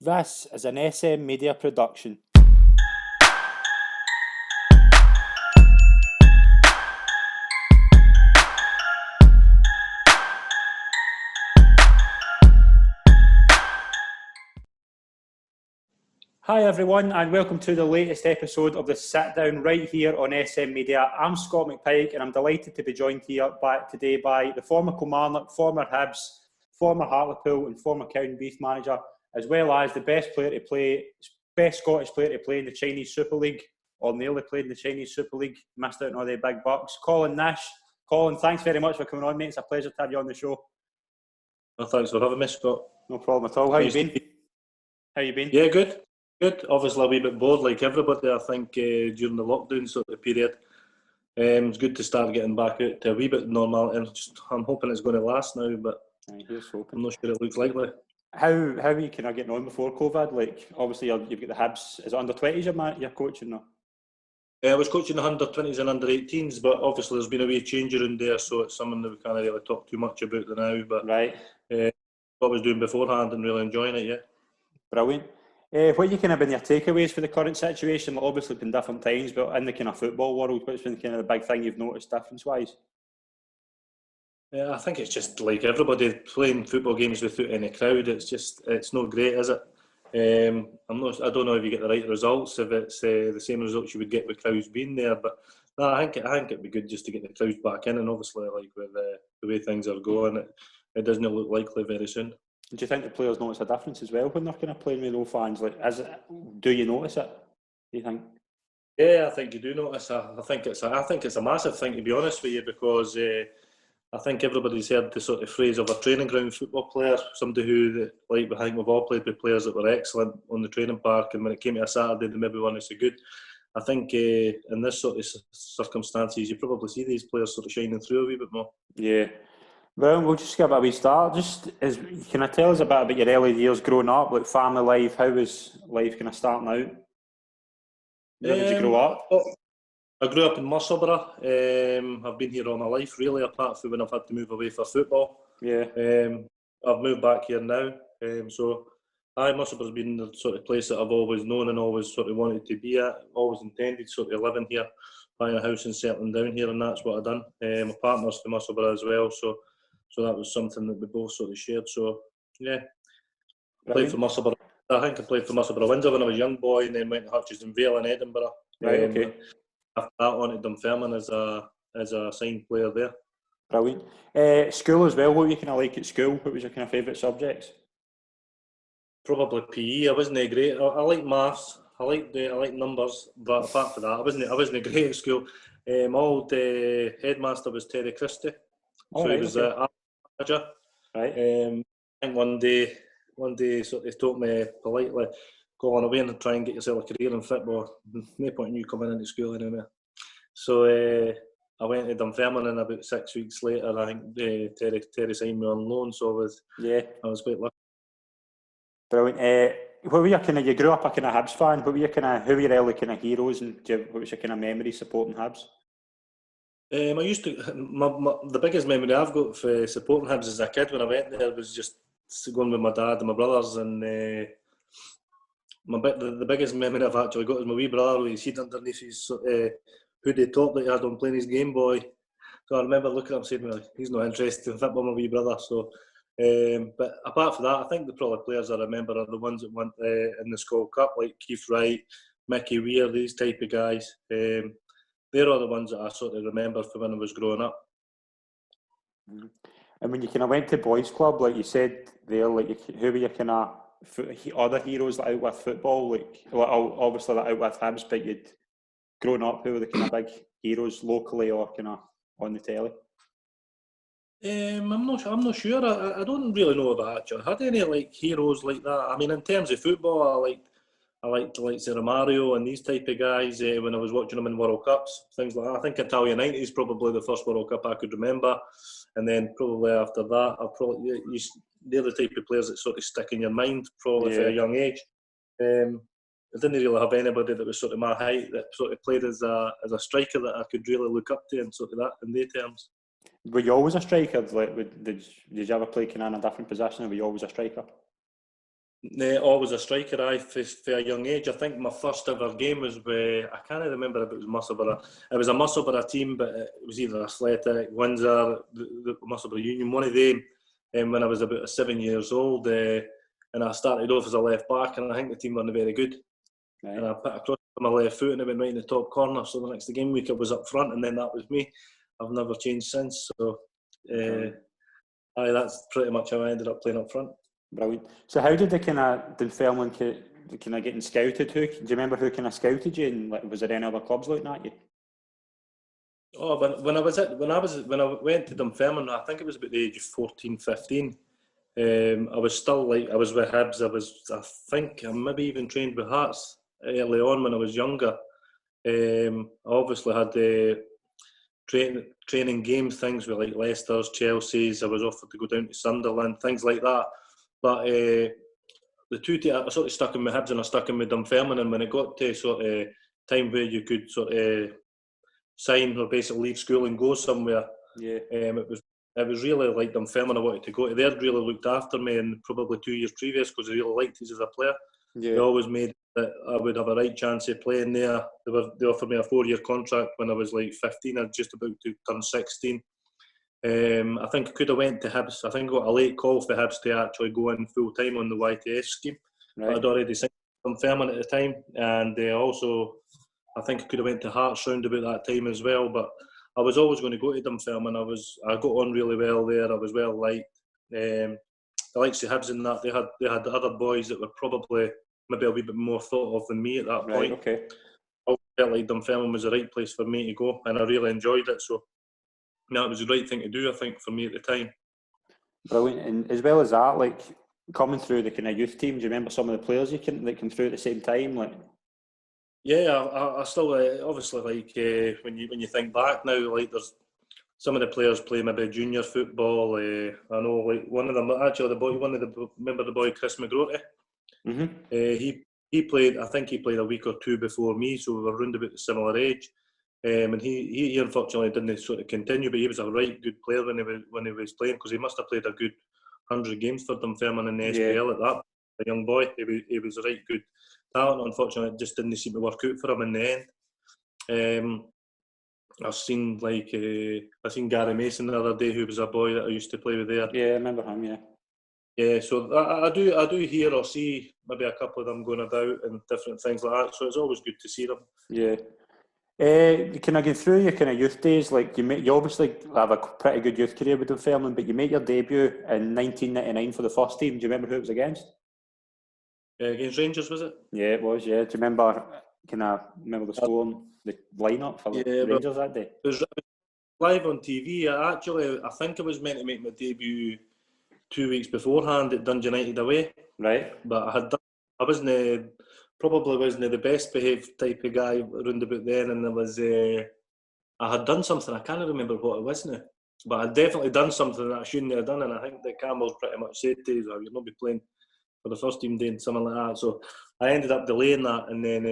This is an SM Media production. Hi everyone and welcome to the latest episode of the Sit Down right here on SM Media. I'm Scott McPike and I'm delighted to be joined here today by the former Kilmarnock, former Hibs, former Hartlepool and former Cowdenbeath manager, as well as the best Scottish player to play in the Chinese Super League, or nearly played in the Chinese Super League, missed out on all the big bucks. Colin Nish. Colin, thanks very much for coming on, mate. It's a pleasure to have you on the show. Well, thanks for having me, Scott. No problem at all. How you been? How you been? Yeah, good. Good. Obviously a wee bit bored like everybody, I think, during the lockdown sort of period. It's good to start getting back out to a wee bit normal, and I'm hoping it's going to last now, but Here's hoping. I'm not sure it looks likely. How are you kind of getting on before COVID? Like, obviously you've got the Hibs. Is it under 20s you're coaching now? I was coaching the under 20s and under 18s, but obviously there's been a wee change around there, so it's something that we can't really talk too much about now. But right, what I was doing beforehand and really enjoying it, yeah. Brilliant. What you kind of been your takeaways for the current situation? Like, obviously, been different times, but in the kind of football world, what's been kind of the big thing you've noticed difference-wise? I think it's just like everybody playing football games without any crowd. It's not great, is it? I don't know if you get the right results, if it's the same results you would get with crowds being there. But no, I think it'd be good just to get the crowds back in. And obviously, like with the way things are going, it doesn't look likely very soon. Do you think the players notice a difference as well when they're kind of playing with no fans? Like, do you notice it? Do you think? Yeah, I think you do notice. I think it's a massive thing, to be honest with you, because I think everybody's heard the sort of phrase of a training ground football player, somebody who, like, I think we've all played with players that were excellent on the training park, and when it came to a Saturday, they maybe weren't so good. I think in this sort of circumstances, you probably see these players sort of shining through a wee bit more. Yeah. Well, we'll just give it a wee start. Can I tell us a bit about your early years growing up, like family life? How was life kind of starting out? Where did you grow up? I grew up in Musselburgh. I've been here all my life, really, apart from when I've had to move away for football. Yeah. I've moved back here now. Musselburgh's been the sort of place that I've always known and always sort of wanted to be at. Always intended sort of living here, buying a house and settling down here, and that's what I've done. My partner's from Musselburgh as well, so that was something that we both sort of shared. So yeah, played for Musselburgh. I think I played for Musselburgh Windsor when I was a young boy, and then went to Hutchinson Vale in Edinburgh. Right, okay. After that, on to Dunfermline as a signed player there. Brilliant. School as well. What were you kind of like at school? What was your kind of favourite subjects? Probably PE. I wasn't great. I like maths. I like numbers, but apart from that, I wasn't great at school. My old headmaster was Terry Christie, so he was art manager. Right. I think one day, sort of told me politely, "Go on away and try and get yourself a career in football. No point in you coming into school anyway." So I went to Dunfermline, and about 6 weeks later, I think Terry signed me on loan. So I was quite lucky. Brilliant. What were your kind of? You grew up a kind of Hibs fan. What were your kind of? Who were your early kind of heroes, and what was your kind of memory supporting Hibs? I used to. The biggest memory I've got for supporting Hibs as a kid when I went there was just going with my dad and my brothers, and the biggest memory I've actually got is my wee brother with his head underneath his hoodie top that he had on playing his Game Boy. So I remember looking at him saying, "Well, he's not interested in football, my wee brother." So. But apart from that, I think the probably players I remember are the ones that went in the Scottish Cup, like Keith Wright, Mickey Weir, these type of guys. They're all the ones that I sort of remember from when I was growing up. And when you kind of went to boys' club, like you said there, like who were your kind of other heroes that out with football? Like, well, obviously that out with Hibs, but you'd grown up. Who were the kind of big heroes locally or kind of on the telly? I'm not sure. I don't really know if I actually had any like heroes like that. I mean, in terms of football, I liked like Romario and these type of guys when I was watching them in World Cups, things like that. I think Italia '90 is probably the first World Cup I could remember, and then probably after that, they're the type of players that sort of stick in your mind probably from a young age. I didn't really have anybody that was sort of my height that sort of played as a striker that I could really look up to and sort of that in their terms. Were you always a striker? Like, did you ever play kind of in a different position, or were you always a striker? Always a striker, for a young age. I think my first ever game was with, I can't remember if it was Musselburgh. It was a Musselburgh team, but it was either Athletic, Windsor, the Musselburgh Union, one of them, when I was about 7 years old. And I started off as a left back, and I think the team weren't very good. Right. And I put across my left foot, and it went right in the top corner. So the next game week I was up front, and then that was me. I've never changed since. So that's pretty much how I ended up playing up front. Brilliant. So how did the kind of Dunfermline kind of getting scouted? Do you remember who kind of scouted you? And was there any other clubs looking at you? Oh, when I went to Dunfermline, I think it was about the age of 14, 15. I was still I was with Hibs. I think I maybe even trained with Hearts early on when I was younger. I obviously had the training games, things with like Leicester's, Chelsea's. I was offered to go down to Sunderland, things like that. But the two, I sort of stuck in with Hibs and I stuck in with Dunfermline. And when it got to sort of time where you could sort of sign or basically leave school and go somewhere, it was really like Dunfermline I wanted to go to. They'd really looked after me, and probably 2 years previous, because they really liked us as a player. They always made that I would have a right chance of playing there. They offered me a 4-year contract when I was like 15. I was just about to turn 16. I think I could have went to Hibs. I think I got a late call for Hibs to actually go in full time on the YTS scheme. Right. I'd already signed Dunfermline at the time, and also I think I could have went to Hearts round about that time as well. But I was always going to go to Dunfermline. I got on really well there. I was well liked. The likes of Hibs and that, they had other boys that were probably maybe a wee bit more thought of than me at that point. Okay. I felt like Dunfermline was the right place for me to go, and I really enjoyed it. So it was the right thing to do, I think, for me at the time. Brilliant. And as well as that, like coming through the kind of youth team, do you remember some of the players that came through at the same time? Like, yeah, I still obviously like when you think back now, like there's some of the players play maybe junior football. I know like one of them, actually remember the boy Chris McGroty? Mm-hmm. He played. I think he played a week or two before me, so we were around about the similar age. And he unfortunately didn't sort of continue, but he was a right good player when he was playing, because he must have played a good 100 games for Dunfermline in the SPL at that. A young boy, he was a right good talent. Unfortunately, it just didn't seem to work out for him in the end. I've seen Gary Mason the other day, who was a boy that I used to play with there. Yeah, I remember him. Yeah. Yeah, so I do hear or see maybe a couple of them going about and different things like that. So it's always good to see them. Yeah. Can I get through your kind of youth days? Like you obviously have a pretty good youth career with Dunfermline, but you made your debut in 1999 for the first team. Do you remember who it was against? Against Rangers, was it? Yeah, it was. Yeah. Do you remember? Can I remember the score and the lineup for Rangers that day? It was live on TV. I think I was meant to make my debut 2 weeks beforehand at Dundee United away. Right. But I probably wasn't the best behaved type of guy around about then, and I had done something, I can't remember what it was now, but I'd definitely done something that I shouldn't have done, and I think that Campbell's pretty much said to us, you'll not be playing for the first team doing something like that. So I ended up delaying that, and then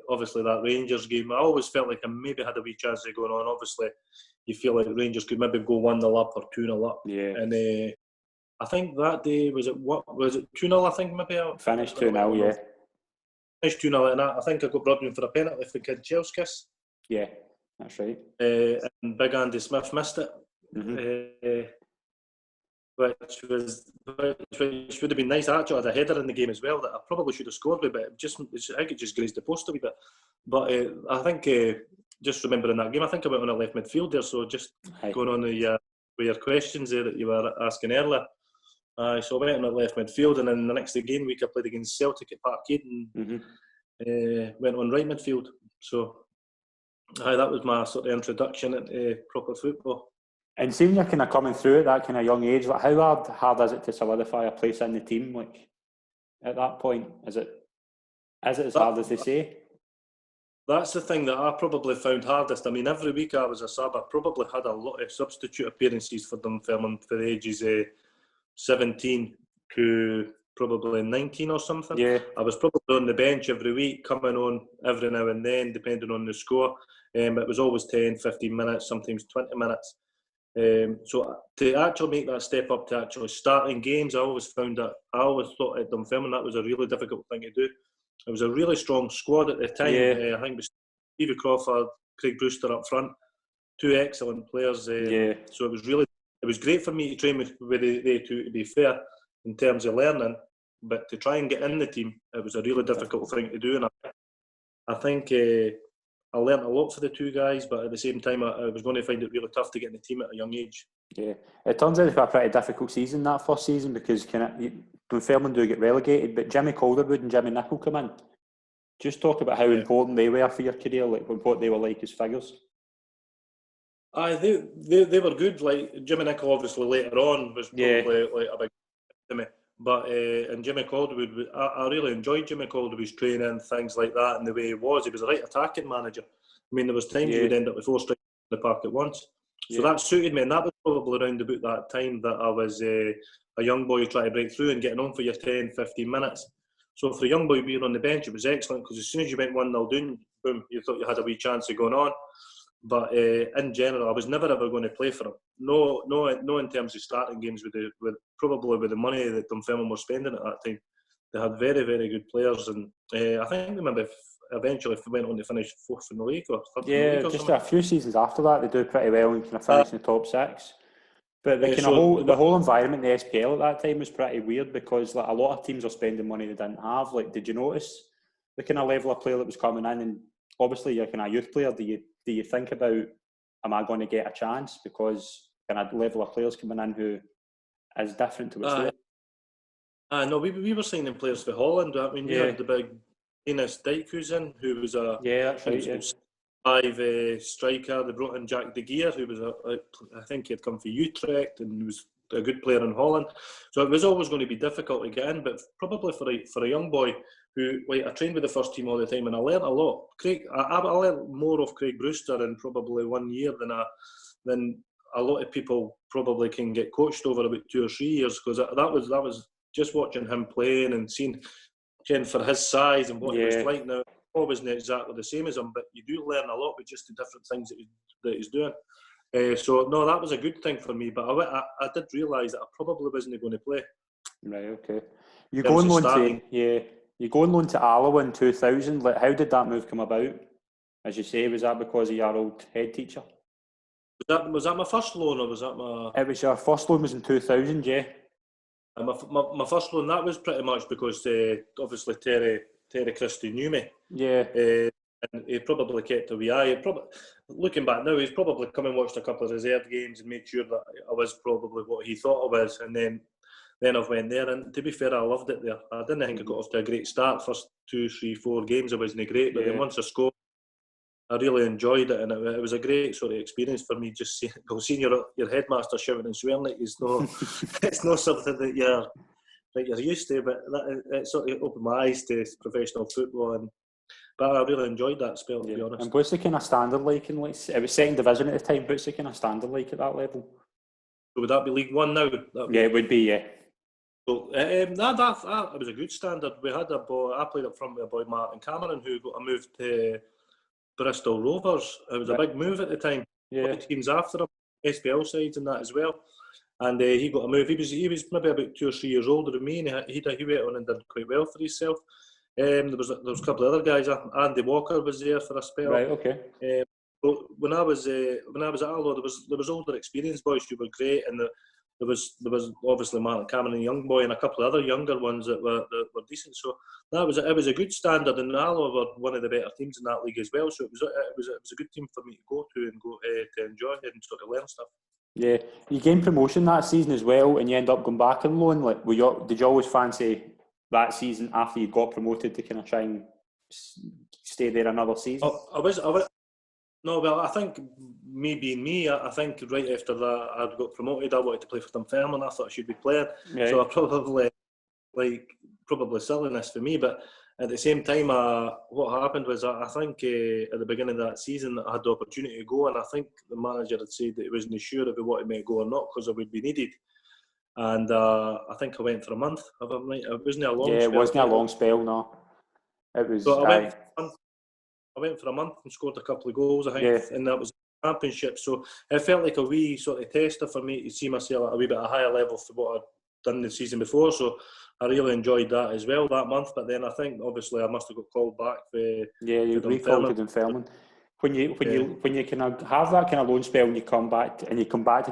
obviously that Rangers game, I always felt like I maybe had a wee chance of going on. Obviously you feel like Rangers could maybe go 1-0 up or 2-0 up. Yeah. And I think that day, was it 2-0, I think maybe? Finished 2-0, yeah. Finished 2-0, and I think I got brought in for a penalty for Kid Chelskis. Yeah, that's right. And Big Andy Smith missed it, which would have been nice. I actually had a header in the game as well that I probably should have scored with, but I think it just grazed the post a wee bit. But I think, just remembering that game, I think I went on a left midfield there, so just going on with your questions there that you were asking earlier. So I went on a left midfield, and then the next game week I played against Celtic at Parkhead and went on right midfield. So that was my sort of introduction into proper football. And seeing you're kind of coming through at that kind of young age, like how hard is it to solidify a place in the team? Like at that point, is it as hard as they say? That's the thing that I probably found hardest. I mean, every week I was a sub. I probably had a lot of substitute appearances for Dunfermline for the ages 17 to probably 19 or something. Yeah. I was probably on the bench every week, coming on every now and then, depending on the score. It was always 10, 15 minutes, sometimes 20 minutes. So to actually make that step up to actually starting games, I always thought at Dunfermline that was a really difficult thing to do. It was a really strong squad at the time. I think it was Stevie Crawford, Craig Brewster up front, two excellent players. So it was great for me to train with they two, to be fair, in terms of learning. But to try and get in the team, it was a really difficult thing to do. And I think I learnt a lot for the two guys, but at the same time, I was going to find it really tough to get in the team at a young age. Yeah, it turns out they've had a pretty difficult season that first season because Dunfermline do get relegated, but Jimmy Calderwood and Jimmy Nichol come in. Just talk about how important they were for your career, like what they were like as figures. They were good. Like Jimmy Nichol, obviously later on was probably like a big to me. But and Jimmy Calderwood, I really enjoyed Jimmy Calderwood's training, things like that, and the way he was. He was a right attacking manager. I mean, there was times he would end up with 4 strikes in the park at once. So that suited me, and that was probably around about that time that I was a young boy trying to break through and getting on for your 10, 15 minutes. So for a young boy being on the bench, it was excellent because as soon as you went 1-0 down, boom, you thought you had a wee chance of going on. But in general, I was never ever going to play for him. No, in terms of starting games with the money that Dunfermline were spending at that time. They had very, very good players, and I think they maybe eventually went on to finish 4th in the league or 3rd in the league. Or just something. A few seasons after that, they do pretty well and kind of finish in the top 6. But the whole environment in the SPL at that time was pretty weird because like a lot of teams were spending money they didn't have. Like, did you notice the kind of level of player that was coming in? And obviously, you're kind of a youth player. Do you think about, am I going to get a chance? Because kind of level of players coming in who is different to what's there. No, we were signing players for Holland. I mean, we had the big Enes Dijkhuizen, who was a that's right, 5 striker. They brought in Jack de Geer, who was I think he had come from Utrecht and was a good player in Holland. So it was always going to be difficult to get in, but probably for a young boy who, like, I trained with the first team all the time and I learnt a lot. I learnt more of Craig Brewster in probably 1 year than a lot of people probably can get coached over about 2 or 3 years, because that was just watching him playing and seeing for his size and what he was like now. He wasn't exactly the same as him, but you do learn a lot with just the different things that he's doing. So no, that was a good thing for me, but I did realise that I probably wasn't going to play. Right, okay. You go on loan to Alloa in 2000. Like, how did that move come about? As you say, was that because of your old head teacher? Was that my first loan, or was that my? It was your first loan was in 2000, yeah. My first loan, that was pretty much because obviously Terry Christie knew me. Yeah. And he probably kept a wee eye. Looking back now, he's probably come and watched a couple of reserve games and made sure that I was probably what he thought I was. And then I went there, and to be fair, I loved it there. I didn't think I got off to a great start. First 2, 3, 4 games, I wasn't great, but then once I scored, I really enjoyed it, and it was a great sort of experience for me. Just seeing your headmaster shouting and swearing at you is no, it's not something that you're used to. But it sort of opened my eyes to professional football, but I really enjoyed that spell, to be honest. And what's the kind of standard like? It was 2nd division at the time. What's the kind of standard like at that level? So would that be League One now? It would be, yeah. So that was a good standard. We had a boy. I played up front with a boy, Martin Cameron, who got a move to Bristol Rovers. It was a big move at the time. Yeah. The teams after him, SPL sides and that as well. And he got a move. He was maybe about 2 or 3 years older than me, and he went on and did quite well for himself. There was a couple of other guys. Andy Walker was there for a spell. Right. Okay. But when I was at Alloa, there was older experienced boys who were great, and there was obviously Martin Cameron, a young boy, and a couple of other younger ones that were decent. So it was a good standard, and Alloa were one of the better teams in that league as well. So it was a good team for me to go to and go to enjoy and sort of learn stuff. Yeah, you gained promotion that season as well, and you end up going back on loan. Like, did you always fancy that season after you got promoted to kind of try and stay there another season? No, well, I think me being me, I think right after that I'd got promoted. I wanted to play for Dumfermline. I thought I should be playing. Right. So I probably silliness for me, but at the same time, what happened was I think at the beginning of that season I had the opportunity to go, and I think the manager had said that he wasn't sure if he wanted me to go or not because I would be needed. And I think I went for a month. It wasn't a long spell. It wasn't a long spell, no. It was. So I went for a month and scored a couple of goals, I think, and that was Championship. So it felt like a wee sort of tester for me to see myself at a wee bit a higher level for what I'd done the season before. So I really enjoyed that as well that month. But then I think obviously I must have got called back for you recalled to Dunfermline. When you kind of have that kind of loan spell and you come back to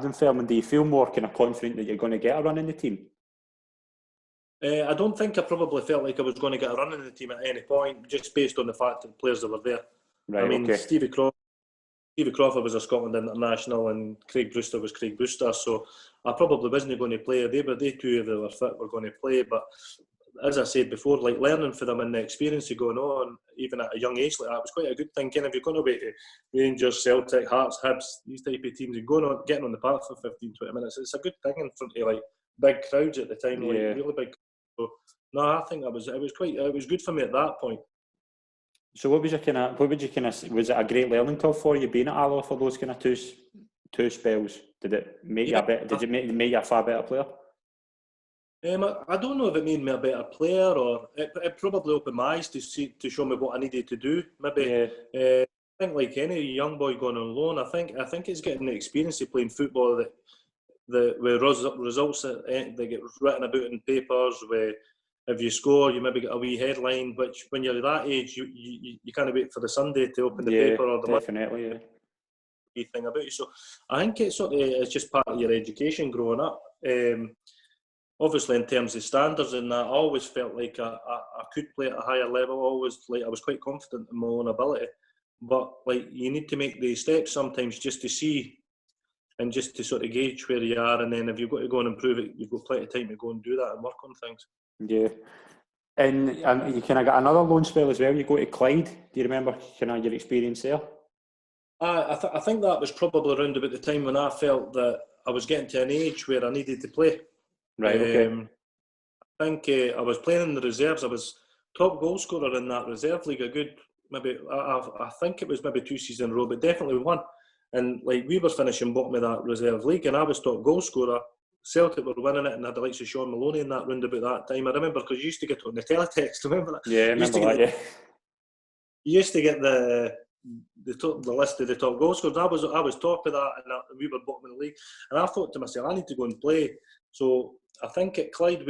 Dunfermline, do you feel more kind of confident that you're going to get a run in the team? I don't think I probably felt like I was going to get a run in the team at any point, just based on the fact that the players that were there. Right, I mean, okay. Stevie Crawford was a Scotland international and Craig Brewster was Craig Brewster, so I probably wasn't going to play. They two, if they were fit, were going to play. But as I said before, like learning for them and the experience of going on, even at a young age like that, was quite a good thing. If you're going away to Rangers, Celtic, Hearts, Hibs, these type of teams, and getting on the park for 15, 20 minutes, it's a good thing in front of like big crowds at the time, like really big. So no, I think it was good for me at that point. So was it a great learning curve for you being at Alloa for those kind of two spells? Did it make you make you a far better player? I don't know if it made me a better player, or it probably opened my eyes to show me what I needed to do. Maybe I think like any young boy going on loan, I think it's getting the experience of playing football with results that get written about in papers, where if you score, you maybe get a wee headline, which when you're that age, you can't wait for the Sunday to open the paper or the definitely, thing about you. So I think it's just part of your education growing up. Obviously, in terms of standards and that, I always felt like I could play at a higher level. Always, like I was quite confident in my own ability. But like you need to make these steps sometimes just to see and just to sort of gauge where you are. And then if you've got to go and improve it, you've got plenty of time to go and do that and work on things. Yeah. And you kind of got another loan spell as well. You go to Clyde. Do you remember kind of your experience there? I think that was probably around about the time when I felt that I was getting to an age where I needed to play. Right, okay. I think I was playing in the reserves. I was top goal scorer in that reserve league. I think it was maybe 2 seasons in a row, but definitely one. And like we were finishing bottom of that reserve league, and I was top goal scorer. Celtic were winning it, and had the likes of Sean Maloney in that round about that time. I remember because you used to get on the teletext. Remember that? Yeah, I remember that. You used to get the list of the top goal scorers. I was top of that, and we were bottom of the league. And I thought to myself, I need to go and play. So I think at Clyde,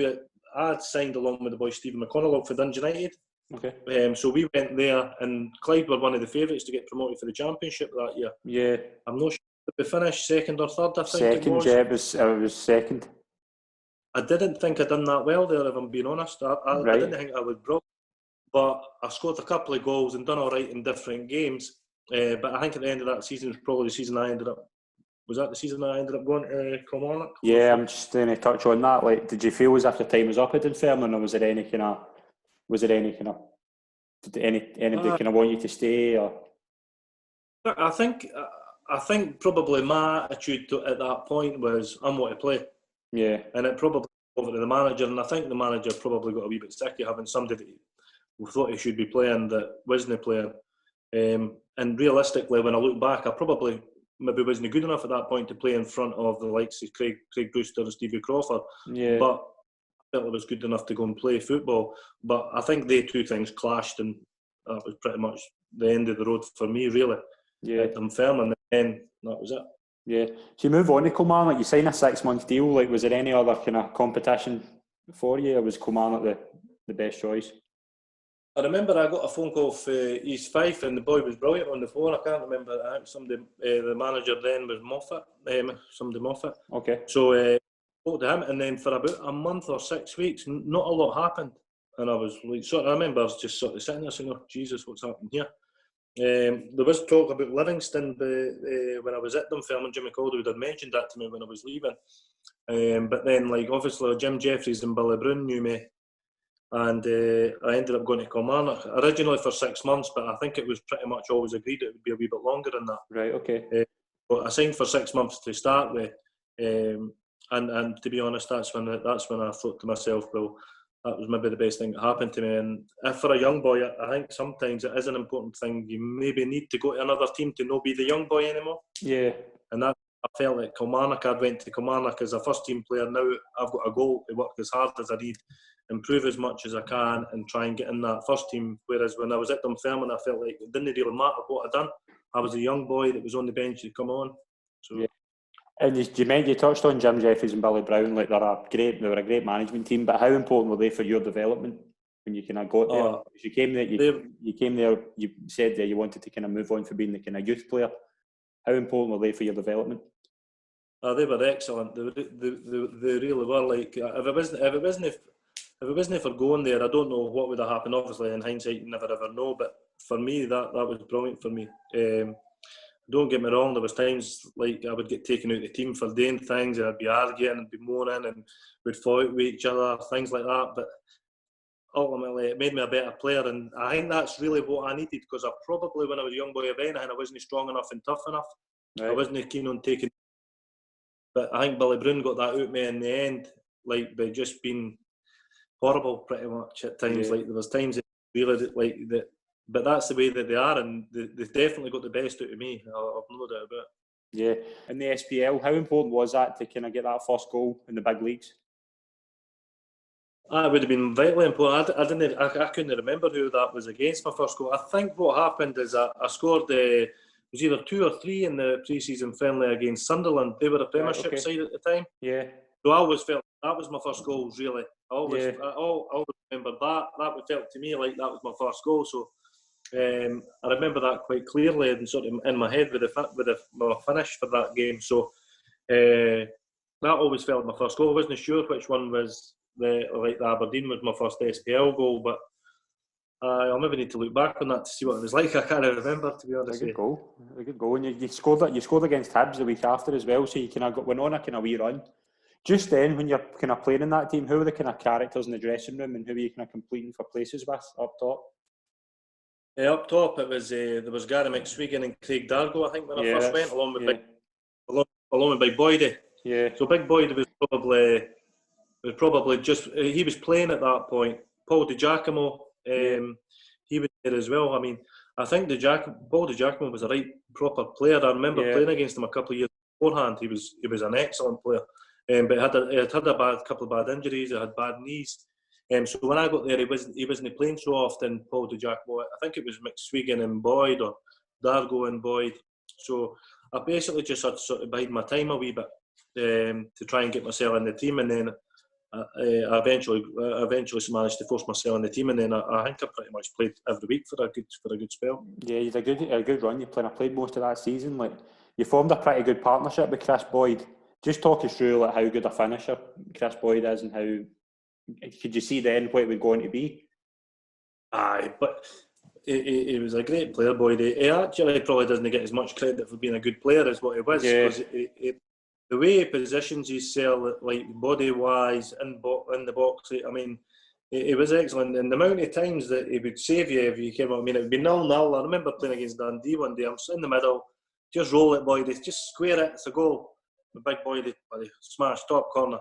I had signed along with the boy Stephen McConnell for Dundee United. Okay. So we went there, and Clyde were one of the favourites to get promoted for the Championship that year. Yeah. I'm not sure if we finished second or third. I think second, it was. Yeah, it was second. I didn't think I'd done that well there, if I'm being honest. I didn't think I would broke, but I scored a couple of goals and done all right in different games. But I think at the end of that season was probably the season I ended up. Was that the season I ended up going to Kilmarnock? Yeah, I'm just going to touch on that. Like, did you feel as if your time was up at Dunfermline, or did anybody kind of want you to stay? Or I think probably my attitude at that point was I want to play. Yeah, and it probably over to the manager, and I think the manager probably got a wee bit sick of having somebody that we thought he should be playing that wasn't playing. And realistically, when I look back, I probably maybe wasn't good enough at that point to play in front of the likes of Craig Brewster and Stevie Crawford. Yeah. But I felt I was good enough to go and play football. But I think they two things clashed, and that was pretty much the end of the road for me, really. Yeah. At Dunfermline, and then that was it. Yeah. So you move on to Kilmarnock. You sign a 6-month deal. Like, was there any other kind of competition for you, or was Kilmarnock the best choice? I remember I got a phone call for East Fife, and the boy was brilliant on the phone. I can't remember. I think somebody, the manager then was Moffat. Okay. So I spoke to him, and then for about a month or 6 weeks, not a lot happened. And I was like, I remember I was just sort of sitting there saying, "Oh Jesus, what's happening here?" There was talk about Livingston, but when I was at Dunfermline, Jimmy Calderwood had mentioned that to me when I was leaving. But then, like, obviously, Jim Jeffries and Billy Brown knew me, and I ended up going to Kilmarnock originally for 6 months, but I think it was pretty much always agreed it would be a wee bit longer than that. Right. Okay. But I signed for 6 months to start with, and to be honest, that's when I thought to myself, well, that was maybe the best thing that happened to me. And for a young boy, I think sometimes it is an important thing. You maybe need to go to another team to not be the young boy anymore. Yeah. And that, I felt like Kilmarnock. I went to Kilmarnock as a first team player. Now I've got a goal to work as hard as I need, improve as much as I can, and try and get in that first team. Whereas when I was at Dunfermline, I felt like it didn't really matter what I'd done. I was a young boy that was on the bench to come on. So. Yeah. And you touched on Jim Jeffries and Billy Brown, like they were a great management team, but how important were they for your development when you kind of got there? Because you came there, you said that you wanted to kind of move on from being the kind of youth player. How important were they for your development? They were excellent. They really were. Like if it wasn't for going there, I don't know what would have happened. Obviously, in hindsight, you never ever know. But for me, that was brilliant for me. Don't get me wrong. There was times like I would get taken out of the team for doing things, and I'd be arguing and be moaning, and we'd fight with each other, things like that. But ultimately, it made me a better player, and I think that's really what I needed, because I probably, when I was a young boy of anything, I wasn't strong enough and tough enough. Right. I wasn't keen on taking. But I think Billy Brown got that out of me in the end, like by just being horrible pretty much at times. Yeah. Like there was times that really like that, but that's the way that they are, and they've definitely got the best out of me. I've no doubt about it. Yeah, in the SPL, how important was that to kind of get that first goal in the big leagues? That would have been vitally important. I couldn't remember who that was against my first goal. I think what happened is I scored. It was either 2 or 3 in the pre-season friendly against Sunderland. They were a Premiership side at the time. Yeah. So I always felt that was my first goal, really. I always remember that. That felt to me like that was my first goal. So I remember that quite clearly and sort of in my head with my finish for that game. So that always felt my first goal. I wasn't sure which one was the Aberdeen was my first SPL goal, but I'll maybe need to look back on that to see what it was like. I can't remember, to be honest. A good goal. And you scored against Hibs the week after as well, so you kind of went on a kind of wee run. Just then, when you're kind of playing in that team, who were the kind of characters in the dressing room, and who were you kind of competing for places with up top? Up top, it was there was Gary McSwegan and Craig Dargo, I think, when I first went, along with Big Boydie. Yeah. So Big Boydie was probably just he was playing at that point. Paul Di Giacomo. He was there as well. I mean, I think Paul Di Giacomo was a right proper player. I remember playing against him a couple of years beforehand. He was an excellent player, but he had a couple of bad injuries. He had bad knees. So when I got there, he wasn't playing so often. Paul Di Giacomo. I think it was McSwegan and Boyd, or Dargo and Boyd. So I basically just had to sort of bide my time a wee bit to try and get myself in the team, and then. I eventually managed to force myself in the team, and then I think I pretty much played every week for a good spell. Yeah, you had a good run. I played most of that season. Like you formed a pretty good partnership with Chris Boyd. Just talk us through like how good a finisher Chris Boyd is, and how could you see then what it would go on to be? Aye, but he was a great player, Boyd. He actually probably doesn't get as much credit for being a good player as what he was. Yeah. The way he positions himself, like body-wise, in the box, I mean, it was excellent. And the amount of times that he would save you if you came up, I mean, it would be 0-0. I remember playing against Dundee one day. I'm in the middle, just roll it, Boyd. Just square it. It's a goal. The big Boyd, smash top corner.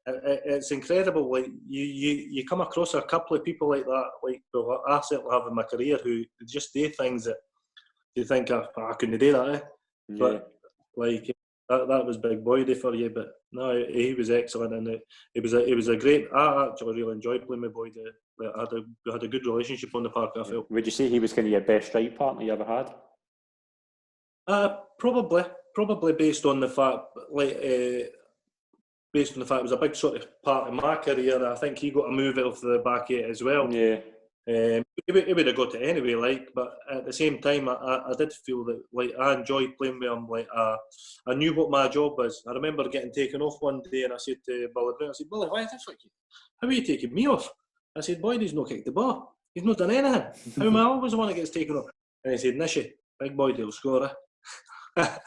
It's incredible. Like you come across a couple of people like that. Like I certainly have in my career who just do things that you think I couldn't do that. Yeah. But like. That was Big Boydie for you, but no, he was excellent, and it was a great. I actually really enjoyed playing with Boydie. We had a good relationship on the park. I felt. Would you say he was kind of your best strike partner you ever had? Probably based on the fact, it was a big sort of part of my career. I think he got a move off the back of it as well. Yeah. He would have got it anyway, but at the same time, I did feel that I enjoyed playing with him. I knew what my job was. I remember getting taken off one day, and I said to Billy Brown, I said, Billy, why is this like you? How are you taking me off? I said, Boyd, he's not kicked the ball. He's not done anything. How am I always the one that gets taken off? And he said, Nishy, Big Boyd will score. The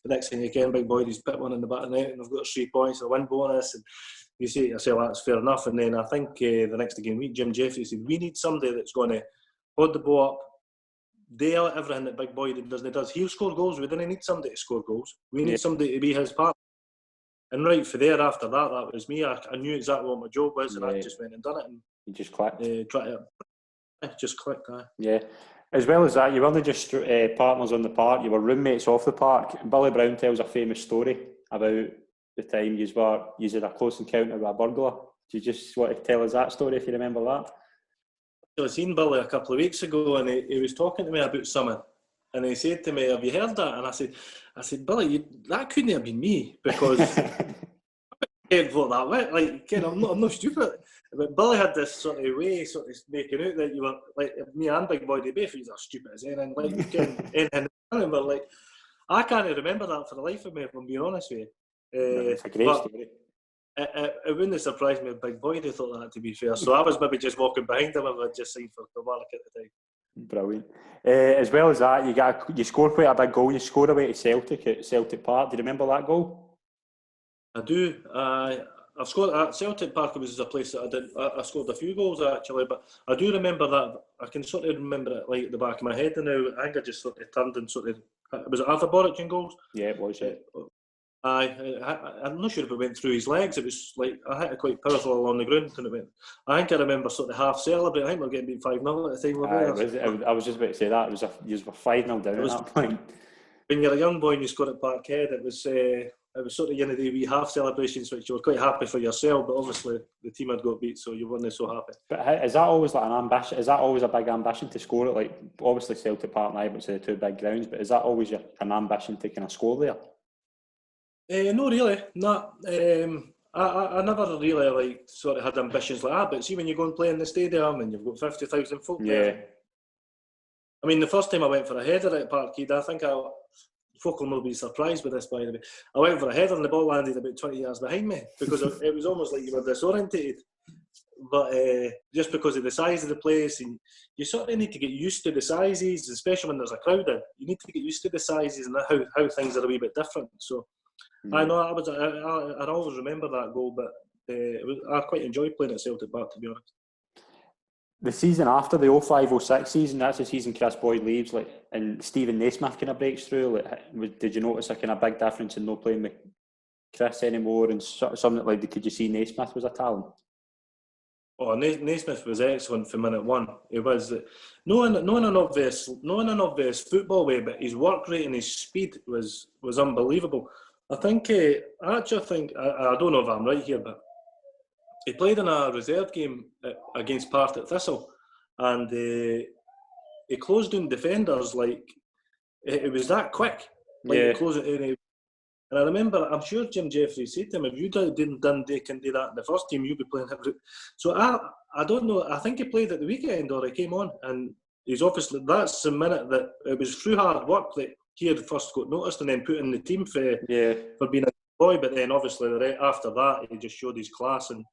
next thing you can, Big Boyd, he's put one in the back of the net, and I've got 3 points, a win bonus, and you say to yourself, that's fair enough. And then I think the next game week, Jim Jeffries said, we need somebody that's going to hold the ball up, do everything that Big Boyd does. He'll score goals. We didn't need somebody to score goals. We need somebody to be his partner. And right for there, after that was me. I knew exactly what my job was, and I just went and done it. And you just clicked. It just clicked. Yeah. As well as that, you weren't just partners on the park, you were roommates off the park. Billy Brown tells a famous story about the time you had a close encounter with a burglar. Do you just want to tell us that story if you remember that? I seen Billy a couple of weeks ago, and he was talking to me about something. and he said to me, "Have you heard that?" And I said, "Billy, that couldn't have been me because." Vote that way. Like, Ken, I'm not stupid. But Billy had this sort of way, sort of making out that you were like me and Big Boy both are stupid as anything. Like, Ken, anything. But like, I can't remember that for the life of me, if I'm being honest with you. It's a great story. It wouldn't surprise me if Big Boy thought that, to be fair. So I was maybe just walking behind him if I'd just signed for Kilmarnock at the time. Brilliant. As well as that, you scored quite a big goal. You scored away to Celtic at Celtic Park. Do you remember that goal? I do. I've scored at Celtic Park. It was a place that I scored a few goals actually, but I do remember that. I can sort of remember it like at the back of my head now. I think I just sort of turned and sort of. Was it Arthur Boric in goals? Yeah, it was. Yeah. I'm not sure if it went through his legs. It was like I hit it quite powerful along the ground, and it went. I think I remember sort of half celebrating. I think we were getting beat 5-0 at the time. I was just about to say that you were 5-0 down at that point. When you're a young boy and you scored at Parkhead, it was sort of the wee half celebrations, which you were quite happy for yourself, but obviously the team had got beat, so you weren't so happy. But is that always like an ambition? Is that always a big ambition to score it? Like obviously Celtic Park and Ibrox are the two big grounds, but is that always an ambition to kind of score there? No, really, no. I never really like sort of had ambitions like that. But see, when you go and play in the stadium and you've got 50,000 folk there. I mean, the first time I went for a header at Parkhead, I think folk will be surprised with this, by the way. I went for a header and the ball landed about 20 yards behind me because it was almost like you were disorientated. But just because of the size of the place, and you sort of need to get used to the sizes, especially when there's a crowd in. You need to get used to the sizes and how things are a wee bit different. So I know I always remember that goal, but I quite enjoyed playing at Celtic Park, to be honest. The season after the 05-06 season, that's the season Chris Boyd leaves, and Stephen Naismith kind of breaks through. Did you notice a kind of big difference in not playing with Chris anymore, and something like could you see Naismith was a talent? Oh, Naismith was excellent from minute one. He was no in an obvious football way, but his work rate and his speed was unbelievable. I think I don't know if I'm right here, but he played in a reserve game against Partick Thistle, and he closed down defenders like it was that quick. Like and I remember, I'm sure Jim Jeffries said to him, "If you didn't Dundee can do that in the first team, you'd be playing every." So I don't know. I think he played at the weekend or he came on, and he's obviously that's the minute that it was through hard work that he had first got noticed and then put in the team for being a boy. But then obviously after that, he just showed his class and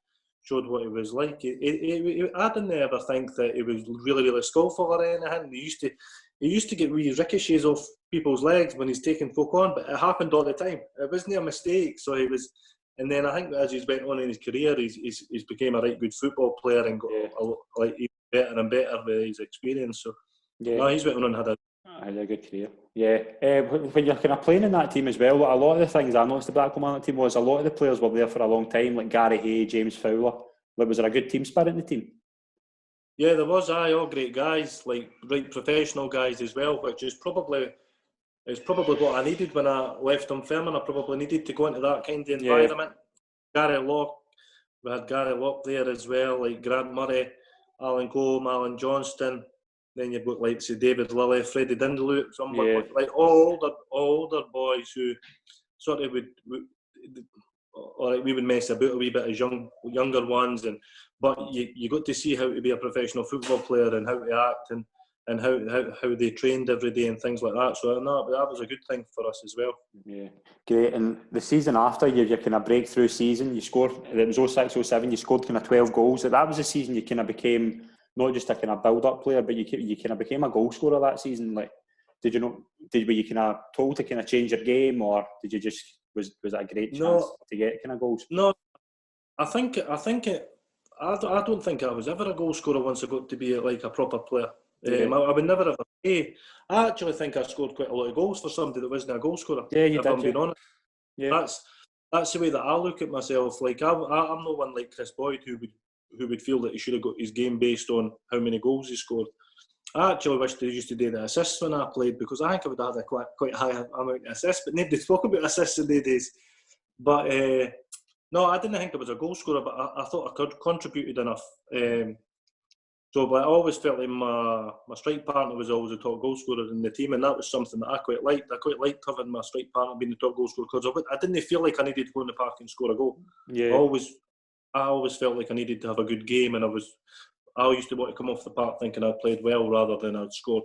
showed what he was like. I didn't ever think that he was really, really skillful or anything. He used to get wee ricochets off people's legs when he's taking folk on, but it happened all the time. It wasn't a mistake. So he was, and then I think as he's went on in his career, he's became a right good football player and got even better and better with his experience. So he's went on and had a good career. When you're kind of playing in that team as well, a lot of the things I noticed about the Kilmarnock team was a lot of the players were there for a long time, like Gary Hay, James Fowler. Was there a good team spirit in the team? Yeah, there was. All great guys, like right professional guys as well, which is probably what I needed when I left Dunfermline. I probably needed to go into that kind of environment. We had Gary Locke there as well, like Grant Murray, Alan Gome, Alan Johnston. Then you've got like say David Lilly, Freddie Dindeloop, like older boys who sort of would we would mess about a wee bit as younger ones, but you got to see how to be a professional football player and how to act and how they trained every day and things like that. So no, that was a good thing for us as well. Yeah, great. And the season after, your kind of breakthrough season, you scored. It was 06-07. You scored kind of 12 goals. That was the season you kind of became not just a kind of build-up player, but you kind of became a goal scorer that season. Like, were you kind of told to kind of change your game, or did you just was that a great chance to get kind of goals? No, I don't think I was ever a goal scorer once I got to be like a proper player. I would never have. I actually think I scored quite a lot of goals for somebody that wasn't a goal scorer. Yeah, you did. I'm being honest. Yeah. That's the way that I look at myself. Like I'm no one like Chris Boyd who would feel that he should have got his game based on how many goals he scored. I actually wish they used to do the assists when I played, because I think I would have had a quite high amount of assists, but nobody spoke about assists in the days. But no, I didn't think I was a goal scorer, but I thought I could contributed enough. So, but I always felt like my strike partner was always the top goal scorer in the team, and that was something that I quite liked. I quite liked having my strike partner being the top goal scorer because I didn't feel like I needed to go in the park and score a goal. Yeah. I always felt like I needed to have a good game, and I used to want to come off the park thinking I played well rather than I'd scored.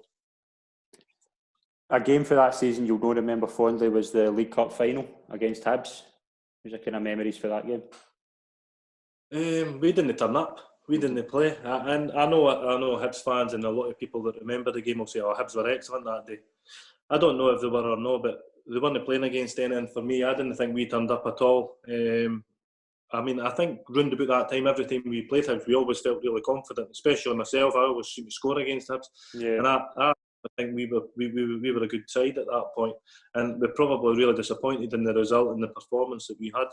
A game for that season you'll not remember fondly was the League Cup final against Hibs. There's a kind of memories for that game. We didn't turn up. We didn't play. And I know Hibs fans and a lot of people that remember the game will say, oh, Hibs were excellent that day. I don't know if they were or not, but they weren't playing against anything. For me, I didn't think we turned up at all. I mean, I think round about that time, every time we played Hibs, we always felt really confident, especially myself. I always seemed to score against Hibs. Yeah. And I think we were a good side at that point. And we're probably really disappointed in the result and the performance that we had.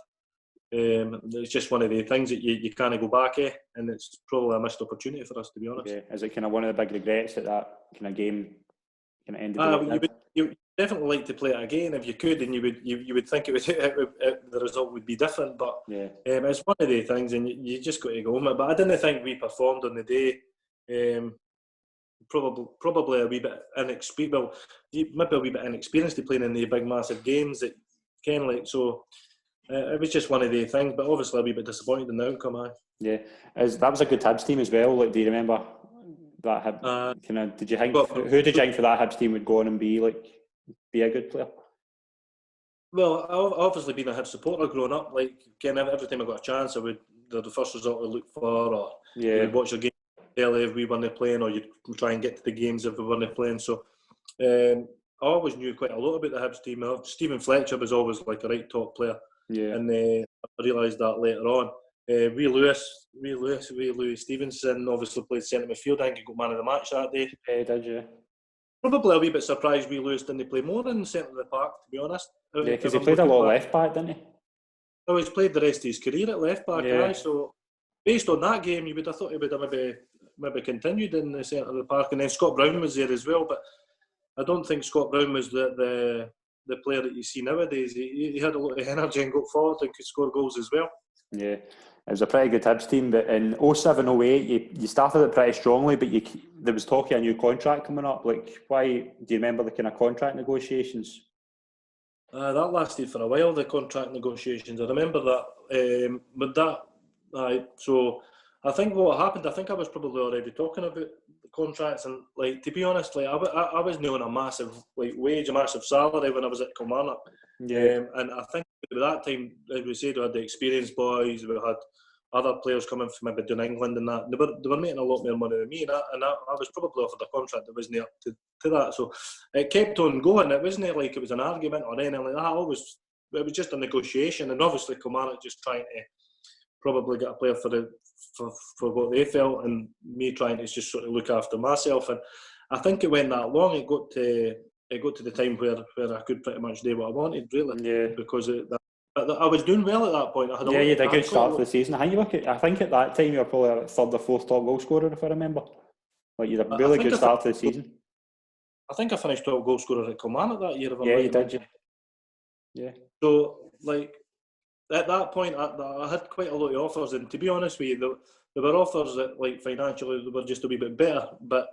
It's just one of the things that you can't go back at, and it's probably a missed opportunity for us, to be honest. Yeah. Is it kind of one of the big regrets that kind of game kind of ended? You would definitely like to play it again if you could, and you would think the result would be different. But yeah. It's one of the things, and you just got to go home. But I didn't think we performed on the day. Probably a wee bit inexperienced. Well, maybe a wee bit inexperienced to playing in the big massive games that kind of like so. It was just one of the things, but obviously a wee bit disappointed in the outcome. Yeah, that was a good Hibs team as well. Like, do you remember that? Did you think who did you think for that Hibs team would go on and be a good player? Well, I've obviously been a Hibs supporter growing up. Like, every time I got a chance, they're the first result I look for, or you'd watch a game early if we weren't playing, or you'd try and get to the games if we weren't playing. So, I always knew quite a lot about the Hibs team. Stephen Fletcher was always like a right top player. Yeah. And I realised that later on. Wee Louis Stevenson obviously played centre midfield. I think he got man of the match that day. Yeah, did you? Probably a wee bit surprised Wee Louis didn't play more in the centre of the park, to be honest. Yeah, because he played a lot of left back, didn't he? Oh, he's played the rest of his career at left back, yeah. So based on that game, you would have thought he would have maybe continued in the centre of the park. And then Scott Brown was there as well, but I don't think Scott Brown was the player that you see nowadays. He had a lot of energy and got forward and could score goals as well. Yeah, it was a pretty good Hibs team. But in 07-08, you started it pretty strongly, but there was talk of a new contract coming up. Like, why do you remember the kind of contract negotiations? That lasted for a while, the contract negotiations. I remember that. So I think what happened, I think I was probably already talking about the contracts, and like, to be honest, like I was on a massive wage, a massive salary when I was at Kilmarnock. Yeah. And I think at that time, as we said, we had the experienced boys, we had other players coming from maybe down England and that. They were making a lot more money than me, and I was probably offered a contract that wasn't up to that. So it kept on going. It wasn't like it was an argument or anything like that. It was just a negotiation, and obviously Kilmarnock just trying to probably get a player for what they felt, and me trying to just sort of look after myself. And I think it went that long. It got to the time where I could pretty much do what I wanted, really. Yeah. Because I was doing well at that point. You had a good start to the season. I think at that time you were probably a third or fourth top goal scorer, if I remember. Like, you had a really good start to the season. I think I finished top goal scorer at Kilmarnock that year. Yeah, you did. Yeah. So, like, at that point, I had quite a lot of offers, and to be honest with you, there were offers that, like, financially, they were just a wee bit better. But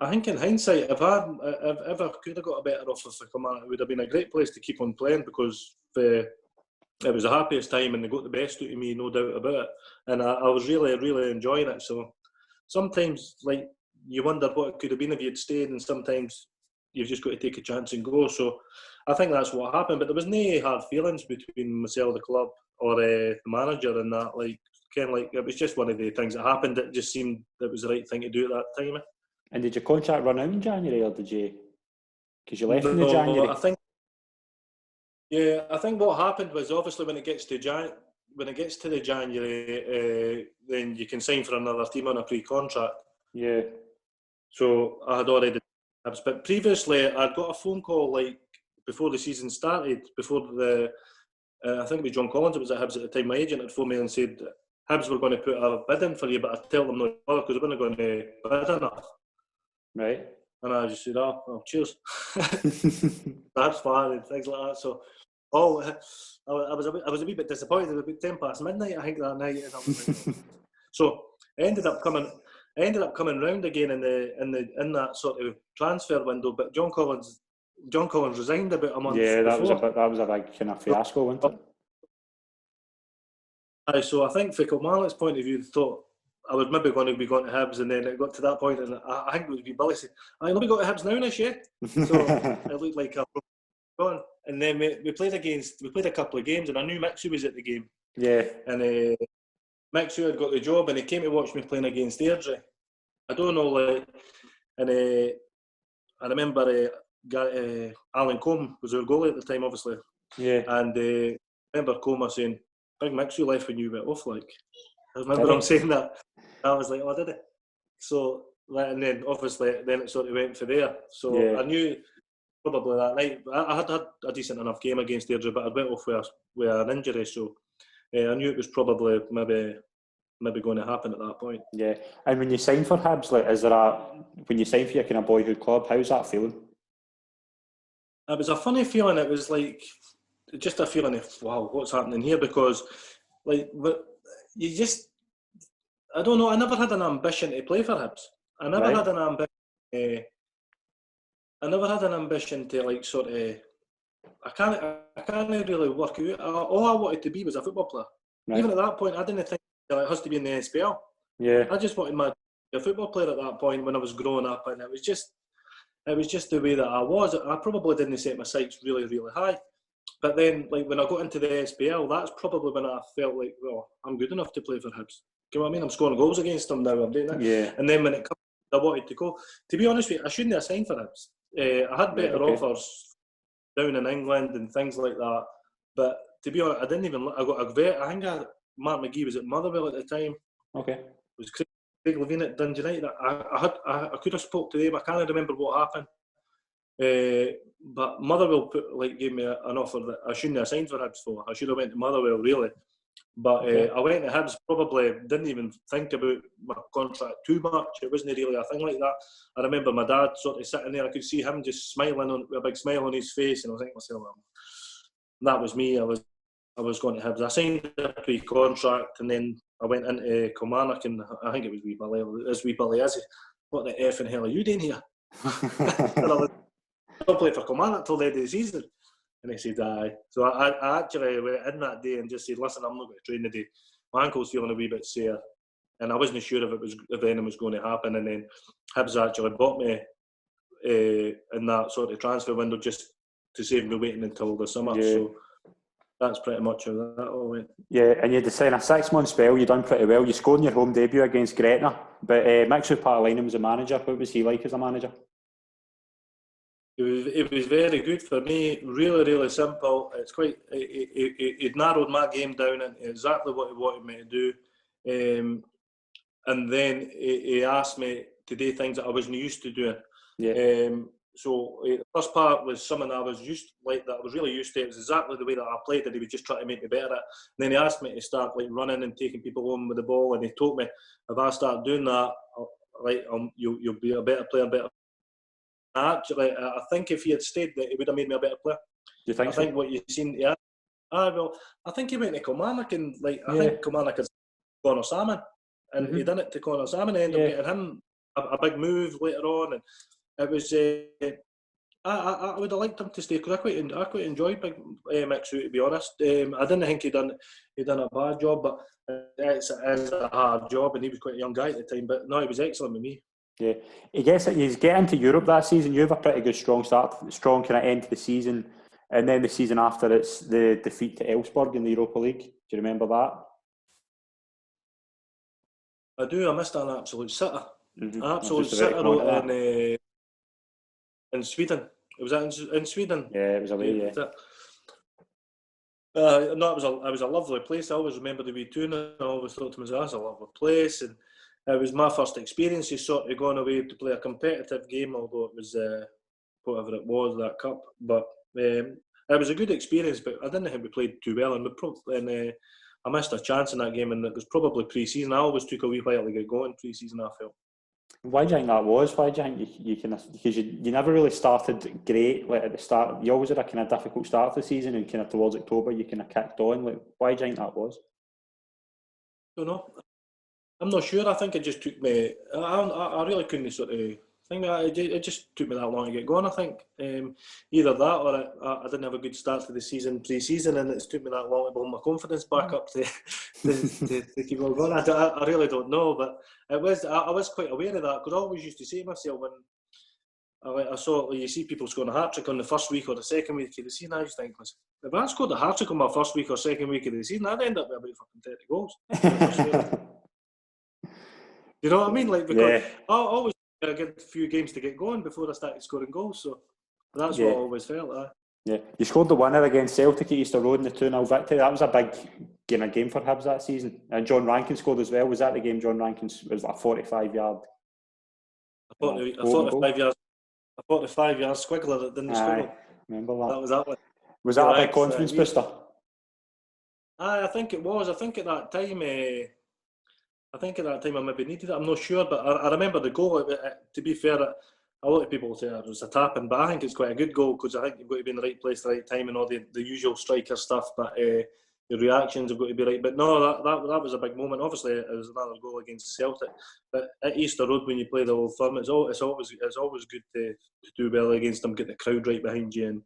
I think in hindsight, if I could have got a better offer for Kilmarnock, it would have been a great place to keep on playing, because it was the happiest time and they got the best out of me, no doubt about it. And I was really, really enjoying it. So sometimes, like, you wonder what it could have been if you'd stayed, and sometimes you've just got to take a chance and go. So I think that's what happened. But there was no hard feelings between myself, the club, or the manager, and that. Like, kind of like, it was just one of the things that happened. It just seemed that was the right thing to do at that time. And did your contract run out in January, or did you? Because you left in the January. I think what happened was, obviously when it gets to the January, then you can sign for another team on a pre-contract. Yeah. So I had already, but previously I'd got a phone call, like, before the season started, before I think it was John Collins, it was at Hibs at the time. My agent had phoned me and said Hibs were going to put a bid in for you, but I tell them no, because they weren't going to bid enough. Right. And I just said, oh cheers. That's fine, and things like that. So, I was a wee bit disappointed. It was about 10 past midnight, I think, that night. So I ended up coming round again in that sort of transfer window, but John Collins resigned about a month before. That was a big kind of fiasco, wasn't it? So I think from Kilmarnock's point of view, they thought I was maybe going to be going to Hibs, and then it got to that point, and I think it would be Billy saying, "I'll be going to Hibs now, Nish, yeah." So it looked like a gone. And then we played a couple of games, and I knew Mixu was at the game. Yeah. And Mixu had got the job, and he came to watch me playing against Airdrie. I don't know, and I remember Alan Combe was our goalie at the time, obviously. Yeah. And I remember Combe saying, "Big Mixu left when you went off." Like, I remember him saying that. I was like, "Oh, did it?" So, and then obviously, it sort of went for there. So I knew probably that night. I had a decent enough game against Airdrie, but I went off with an injury. So I knew it was probably maybe going to happen at that point. Yeah. And when you signed for Hibs, when you signed for your kind of boyhood club, how's that feeling? It was a funny feeling. It was like just a feeling of, wow, what's happening here? Because you just, I don't know, I never had an ambition to play for Hibs. I never had an ambition. I never had an ambition to I can't really work it out. All I wanted to be was a football player. Right. Even at that point, I didn't think it has to be in the SPL. Yeah. I just wanted a football player at that point when I was growing up, and it was just the way that I was. I probably didn't set my sights really, really high. But then, when I got into the SPL, that's probably when I felt like, well, I'm good enough to play for Hibs. Do you know what I mean? I'm scoring goals against them now. I'm doing that. Yeah. And then when it comes, I wanted to go. To be honest with you, I shouldn't have signed for Hibs. I had better offers down in England and things like that. But to be honest, I didn't even. I think Mark McGee was at Motherwell at the time. Okay. It was Craig Levine at Dundee United. I could have spoke to them. I can't remember what happened. But Motherwell gave me an offer that I shouldn't have signed for Hibs for. I should have went to Motherwell really. But I went to Hibs, probably didn't even think about my contract too much. It wasn't really a thing like that. I remember my dad sort of sitting there. I could see him just smiling with a big smile on his face, and I was thinking to myself, well, that was me. I was going to Hibs. I signed a pre-contract, and then I went into Kilmarnock, and I think it was wee Billy Izzy. What the effing hell are you doing here? And I'll play for Kilmarnock till the end of the season. And he said, aye. So I actually went in that day and just said, listen, I'm not going to train today. My ankle's feeling a wee bit sore. And I wasn't sure if anything was going to happen. And then Hibs actually bought me in that sort of transfer window just to save me waiting until the summer. Yeah. So that's pretty much how that all went. Yeah, and you had to sign a 6-month spell. You done pretty well. You scored in your home debut against Gretna. But Mixu Paatelainen was the manager. What was he like as a manager? It was very good for me. Really, really simple. It's quite. It narrowed my game down into exactly what he wanted me to do, and then he asked me to do things that I wasn't used to doing. Yeah. So the first part was something I was really used to. It was exactly the way that I played, and he was just trying to make me better at it. And then he asked me to start running and taking people home with the ball, and he told me if I start doing that, you'll be a better player, better. Actually, I think if he had stayed there, he would have made me a better player. Do you think? I think what you've seen, yeah. Well, I think he went to Kilmarnock, and I think Kilmarnock is Connor Salmon, and he done it to Connor Salmon, and ended up getting him a big move later on, and it was. I would have liked him to stay because I quite enjoyed Big Mixu, to be honest. I didn't think he done a bad job, but it's a hard job, and he was quite a young guy at the time. But no, he was excellent with me. Yeah, you get into Europe that season. You have a pretty good strong kind of end to the season, and then the season after it's the defeat to Elfsborg in the Europa League. Do you remember that? I do. I missed an absolute sitter. Mm-hmm. An absolute sitter in Sweden. Was that in Sweden? Yeah, it was away. Yeah. No, it was a lovely place. I always remember the wee tune. I always thought to myself, that's a lovely place, and it was my first experience of sort of going away to play a competitive game, although it was whatever it was, that cup. But it was a good experience, but I didn't think we played too well, and I missed a chance in that game, and it was probably pre-season. I always took a wee while to get going pre-season, I felt. Why do you think that was? Why do you think you kind of, because you never really started great at the start. You always had a kind of difficult start to the season, and kind of towards October you kind of kicked on. Why do you think that was? I don't know. I'm not sure. I think it just took me. I really couldn't sort of think that. It just took me that long to get going. I think either that or I didn't have a good start to the season pre-season, and it's took me that long to build my confidence back up to keep on going. I really don't know, but it was. I was quite aware of that because I always used to say to myself when I saw you see people scoring a hat-trick on the first week or the second week of the season, I just think, if I scored a hat-trick on my first week or second week of the season, I'd end up with about fucking 30 goals. You know what I mean? Like, because I always get a good few games to get going before I started scoring goals, so that's what I always felt. Yeah, you scored the winner against Celtic at Easter Road in the 2-0 victory. That was a big game for Hibs that season. And John Rankin scored as well. Was that the game John Rankin was like a 45-yard? A 45-yard squiggler that didn't squiggle. Remember that? That was that one. Was that a big confidence booster? I think it was. I think at that time I maybe needed it. I'm not sure, but I remember the goal. To be fair, a lot of people say it was a tap-in, but I think it's quite a good goal because I think you've got to be in the right place at the right time and all the usual striker stuff, but your reactions have got to be right. But no, that was a big moment. Obviously, it was another goal against Celtic, but at Easter Road when you play the Old Firm, it's always good to do well against them, get the crowd right behind you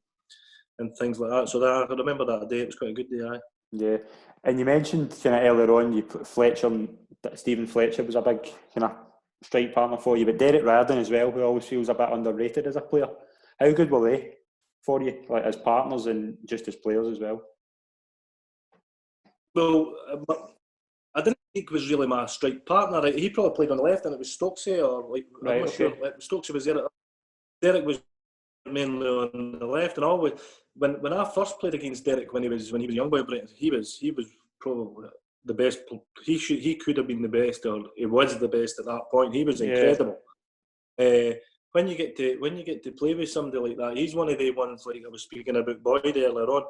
and things like that. So I remember that day. It was quite a good day. Yeah, and you mentioned kind of earlier on, you put Stephen Fletcher was a big kind of strike partner for you, but Derek Riordan as well, who always feels a bit underrated as a player. How good were they for you, like as partners and just as players as well? Well, I didn't think he was really my strike partner. He probably played on the left, and it was Stokesy, or like I'm not sure. Stokesy was there. Derek was mainly on the left, and always when I first played against Derek when he was young boy, he was probably the best. He could have been the best, or he was the best at that point. He was incredible. When you get to play with somebody like that, he's one of the ones like I was speaking about Boyd earlier on.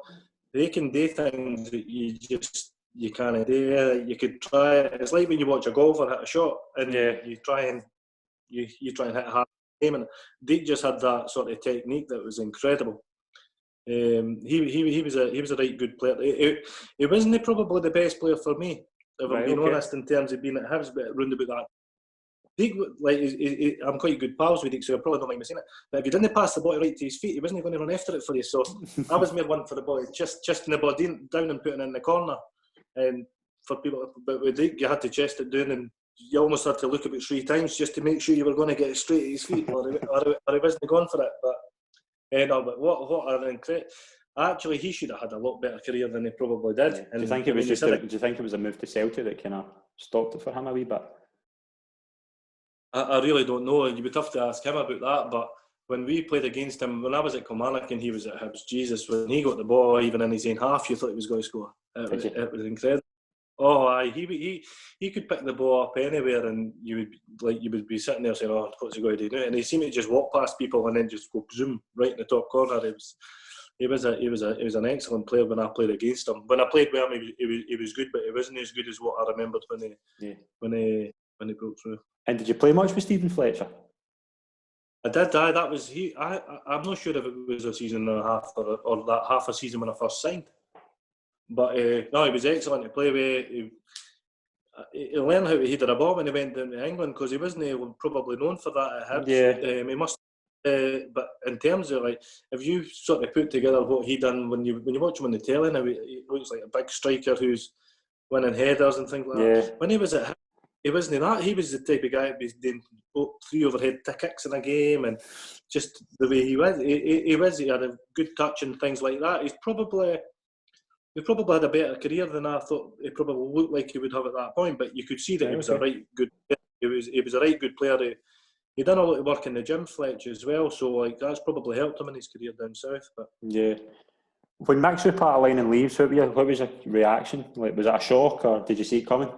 They can do things that you can't do. You could try it. It's like when you watch a golfer hit a shot and you try and hit a hard game, and Deke just had that sort of technique that was incredible. He was a right good player. He wasn't probably the best player for me, if I'm being honest, in terms of being at Hibs, but round about that. Deke, I'm quite good pals with Deke, so I probably don't mind me saying it. But if he didn't pass the ball right to his feet, he wasn't going to run after it for you. So I was mere one for the ball, just nibble it down and putting it in the corner. And for people, but with Deke, you had to chest it down, and you almost had to look about 3 times just to make sure you were going to get it straight at his feet, or he wasn't going for it. But what an incredible! Actually, he should have had a lot better career than he probably did. Yeah. Do you think it was do you think it was a move to Celtic that kind of stopped it for him a wee bit? I really don't know. You'd be tough to ask him about that. But when we played against him, when I was at Kilmarnock and he was at Hibs, Jesus, when he got the ball, even in his own half, you thought he was going to score. It was incredible. Oh, aye, he could pick the ball up anywhere, and you would be sitting there saying, "Oh, what's he going to do?" And he seemed to just walk past people and then just go zoom right in the top corner. He was an excellent player when I played against him. When I played with him, he was good, but he wasn't as good as what I remembered when he broke through. And did you play much with Stephen Fletcher? I did. That was he. I'm not sure if it was a season and a half or that half a season when I first signed. But no, he was excellent to play with. He learned how to header a ball when he went down to England, because he wasn't probably known for that at Hibs. Yeah. He must. But in terms of like, if you sort of put together what he done when you watch him on the telly, now he looks like a big striker who's winning headers and things like that. When he was at Hibs, he wasn't that. He was the type of guy that was doing 3 overhead kicks in a game, and just the way he was. He had a good touch and things like that. He probably had a better career than I thought he probably looked like he would have at that point. But you could see that he was a right good player. He was a right good player. He done a lot of work in the gym, Fletcher, as well. So like that's probably helped him in his career down south. But yeah. When Max was part of line and leaves, what was your reaction? Like, was it a shock, or did you see it coming?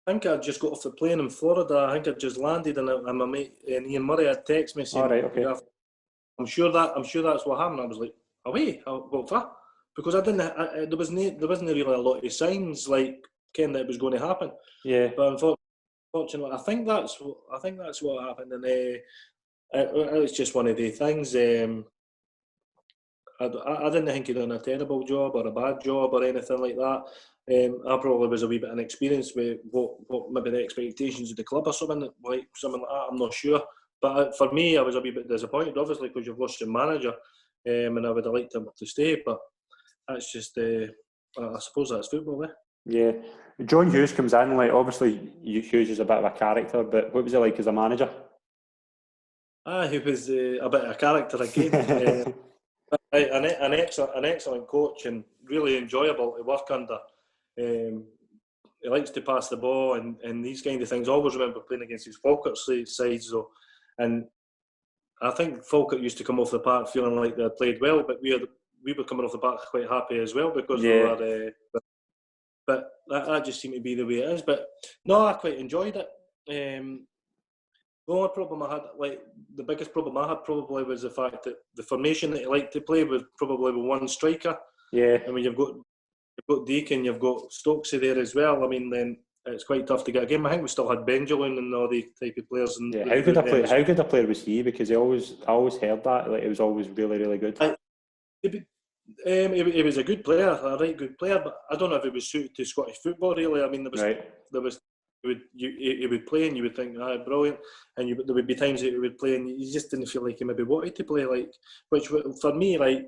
I think I just got off the plane in Florida. I think I just landed, and my mate Ian Murray had texted me saying, I'm sure that's what happened." I was like, "Away? What for?" Because there wasn't really a lot of signs like Ken that it was going to happen. Yeah. But unfortunately, I think that's what happened, and it was just one of the things. I didn't think he'd done a terrible job or a bad job or anything like that. I probably was a wee bit inexperienced with what maybe the expectations of the club or something like that. I'm not sure. But for me, I was a wee bit disappointed, obviously, because you've lost your manager, and I would have liked him to stay. But that's just, I suppose that's football, eh? Yeah. John Hughes comes in, like, obviously Hughes is a bit of a character, but what was it like as a manager? He was a bit of a character again. An excellent coach and really enjoyable to work under. He likes to pass the ball and these kind of things. I always remember playing against his Falkirk sides, though, and I think Falkirk used to come off the park feeling like they had played well, but we were coming off the park quite happy as well because we were. But that just seemed to be the way it is. But no, I quite enjoyed it. The only problem I had, like the biggest problem I had, probably was the fact that the formation that he liked to play was probably with one striker. Yeah. I mean, you've got Deacon, you've got Stokesy there as well. I mean, then it's quite tough to get a game. I think we still had Benjamin and all the type of players. And yeah, how good a player was he? Because I always heard that, like, he was always really, really good. He was a good player, a right good player, but I don't know if he was suited to Scottish football really. I mean, he would play and you would think, brilliant, and there would be times that he would play and you just didn't feel like he maybe wanted to play, like, which for me, I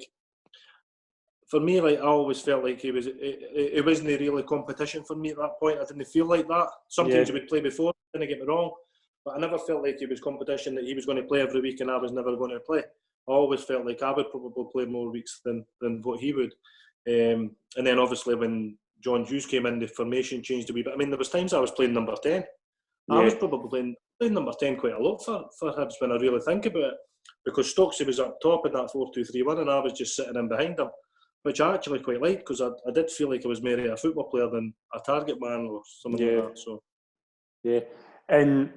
always felt like it wasn't really competition for me at that point. I didn't feel like that. Sometimes he would play before, didn't get me wrong, but I never felt like it was competition that he was going to play every week and I was never going to play. I always felt like I would probably play more weeks than what he would. And then obviously when John Hughes came in, the formation changed a wee bit. I mean, there was times I was playing number 10. Yeah. I was probably playing number 10 quite a lot for Hibs when I really think about it, because Stokesy was up top in that 4-2-3-1 and I was just sitting in behind him, which I actually quite liked because I did feel like I was more a football player than a target man or something like that. So. Yeah, and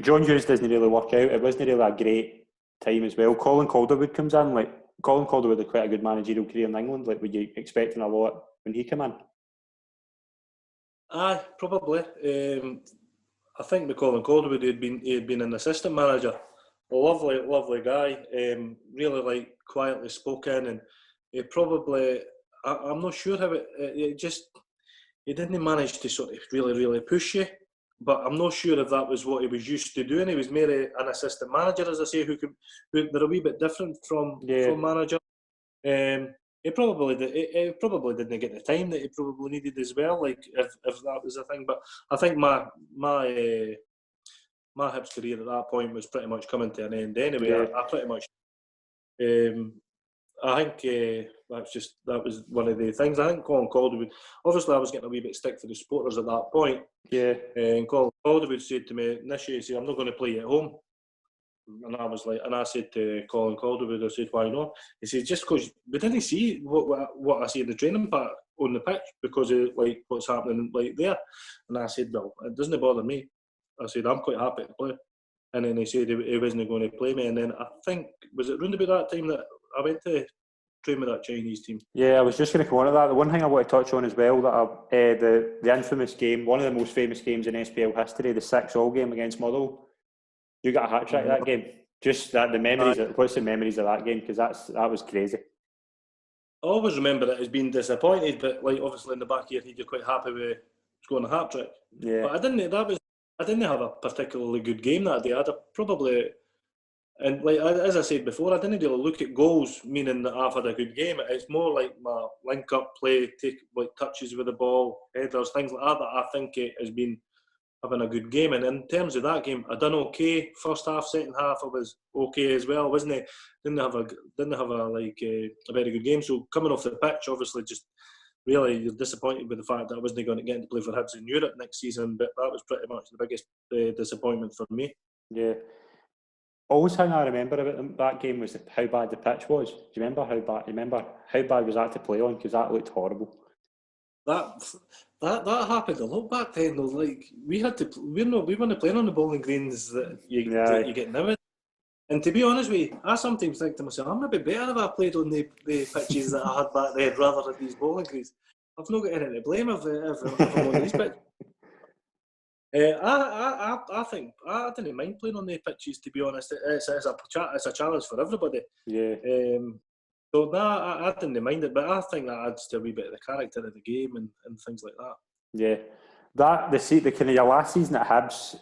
John Hughes doesn't really work out. It wasn't really a great time as well. Colin Calderwood comes in. Like, Colin Calderwood had quite a good managerial career in England. Like, were you expecting a lot when he came in? Aye, probably. I think with Colin Calderwood, he had been an assistant manager. A lovely guy. Really, like, quietly spoken, and he probably. I'm not sure how he didn't manage to sort of really push you. But I'm not sure if that was what he was used to doing. He was more an assistant manager, as I say, who they're a wee bit different from manager. He probably didn't get the time that he probably needed as well. Like if that was a thing. But I think my Hibs career at that point was pretty much coming to an end anyway. Yeah. I pretty much. I think that was one of the things. I think Colin Calderwood, obviously I was getting a wee bit stick for the supporters at that point. Yeah. And Colin Calderwood said to me, Nish, he said, I'm not going to play you at home. And I said to Colin Calderwood, I said, why not? He said, just because we didn't see what I see in the training part on the pitch because of like what's happening like there. And I said, well, it doesn't bother me. I said, I'm quite happy to play. And then he said he wasn't going to play me. And then I think, was it round about that time that I went to train with that Chinese team? Yeah, I was just going to come on to that. The one thing I want to touch on as well, that the infamous game, one of the most famous games in SPL history, the 6-6 game against Motherwell. You got a hat trick that game. Just that the memories. What's the memories of that game? Because that was crazy. I always remember it as being disappointed, but like obviously in the back of your head, you're quite happy with scoring a hat trick. Yeah. But I didn't have a particularly good game that day. And like as I said before, I didn't really look at goals, meaning that I've had a good game. It's more like my link-up play, take like touches with the ball, headers, things like that I think it has been having a good game. And in terms of that game, I done okay. First half, second half, I was okay as well, wasn't it? Didn't have a very good game. So coming off the pitch, obviously, just really you're disappointed with the fact that I wasn't going to get to play for Hibs in Europe next season. But that was pretty much the biggest disappointment for me. Yeah. Always thing I remember about that game was how bad the pitch was. Do you remember how bad? How bad was that to play on? Because that looked horrible. That happened a lot back then though. Like we weren't playing on the bowling greens that you get now. And to be honest with you, I sometimes think to myself, I'm maybe better if I played on the pitches that I had back then rather than these bowling greens. I've not got anything to blame if I'm on these pitches. I think I didn't mind playing on the pitches, to be honest. It's a challenge for everybody. Yeah. So I didn't mind it, but I think that adds to a wee bit of the character of the game and things like that. Yeah, the kind of your last season at Hibs,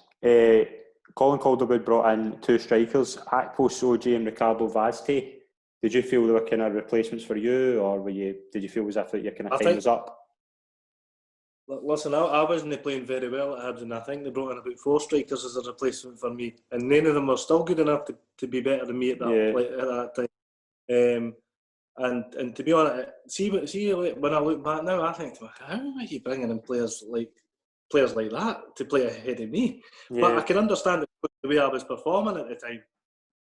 Colin Calderwood brought in 2 strikers, Akpo Soji and Ricardo Vazte. Did you feel they were kind of replacements for you, or did you feel as if your kind of time was up? Listen, I wasn't playing very well at Hibs, and I think they brought in about 4 strikers as a replacement for me, and none of them were still good enough to be better than me at that time. And to be honest, see when I look back now, I think, how are you bringing in players like that to play ahead of me? Yeah. But I can understand the way I was performing at the time.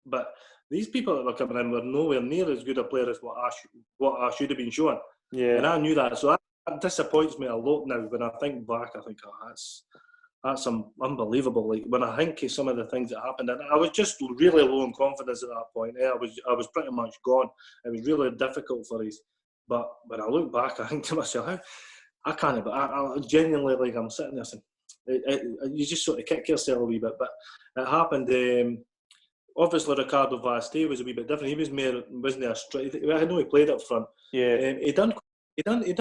But these people that were coming in were nowhere near as good a player as what I should have been showing. Yeah. And I knew that, so that disappoints me a lot now. When I think back, I think, that's unbelievable. Like when I think of some of the things that happened, and I was just really low in confidence at that point. I was pretty much gone. It was really difficult for us. But when I look back, I think to myself, I can't. But I genuinely, like, I'm sitting there saying, you just sort of kick yourself a wee bit. But it happened. Obviously, Ricardo Vazte was a wee bit different. He wasn't a strike. I know he played up front. Yeah. He done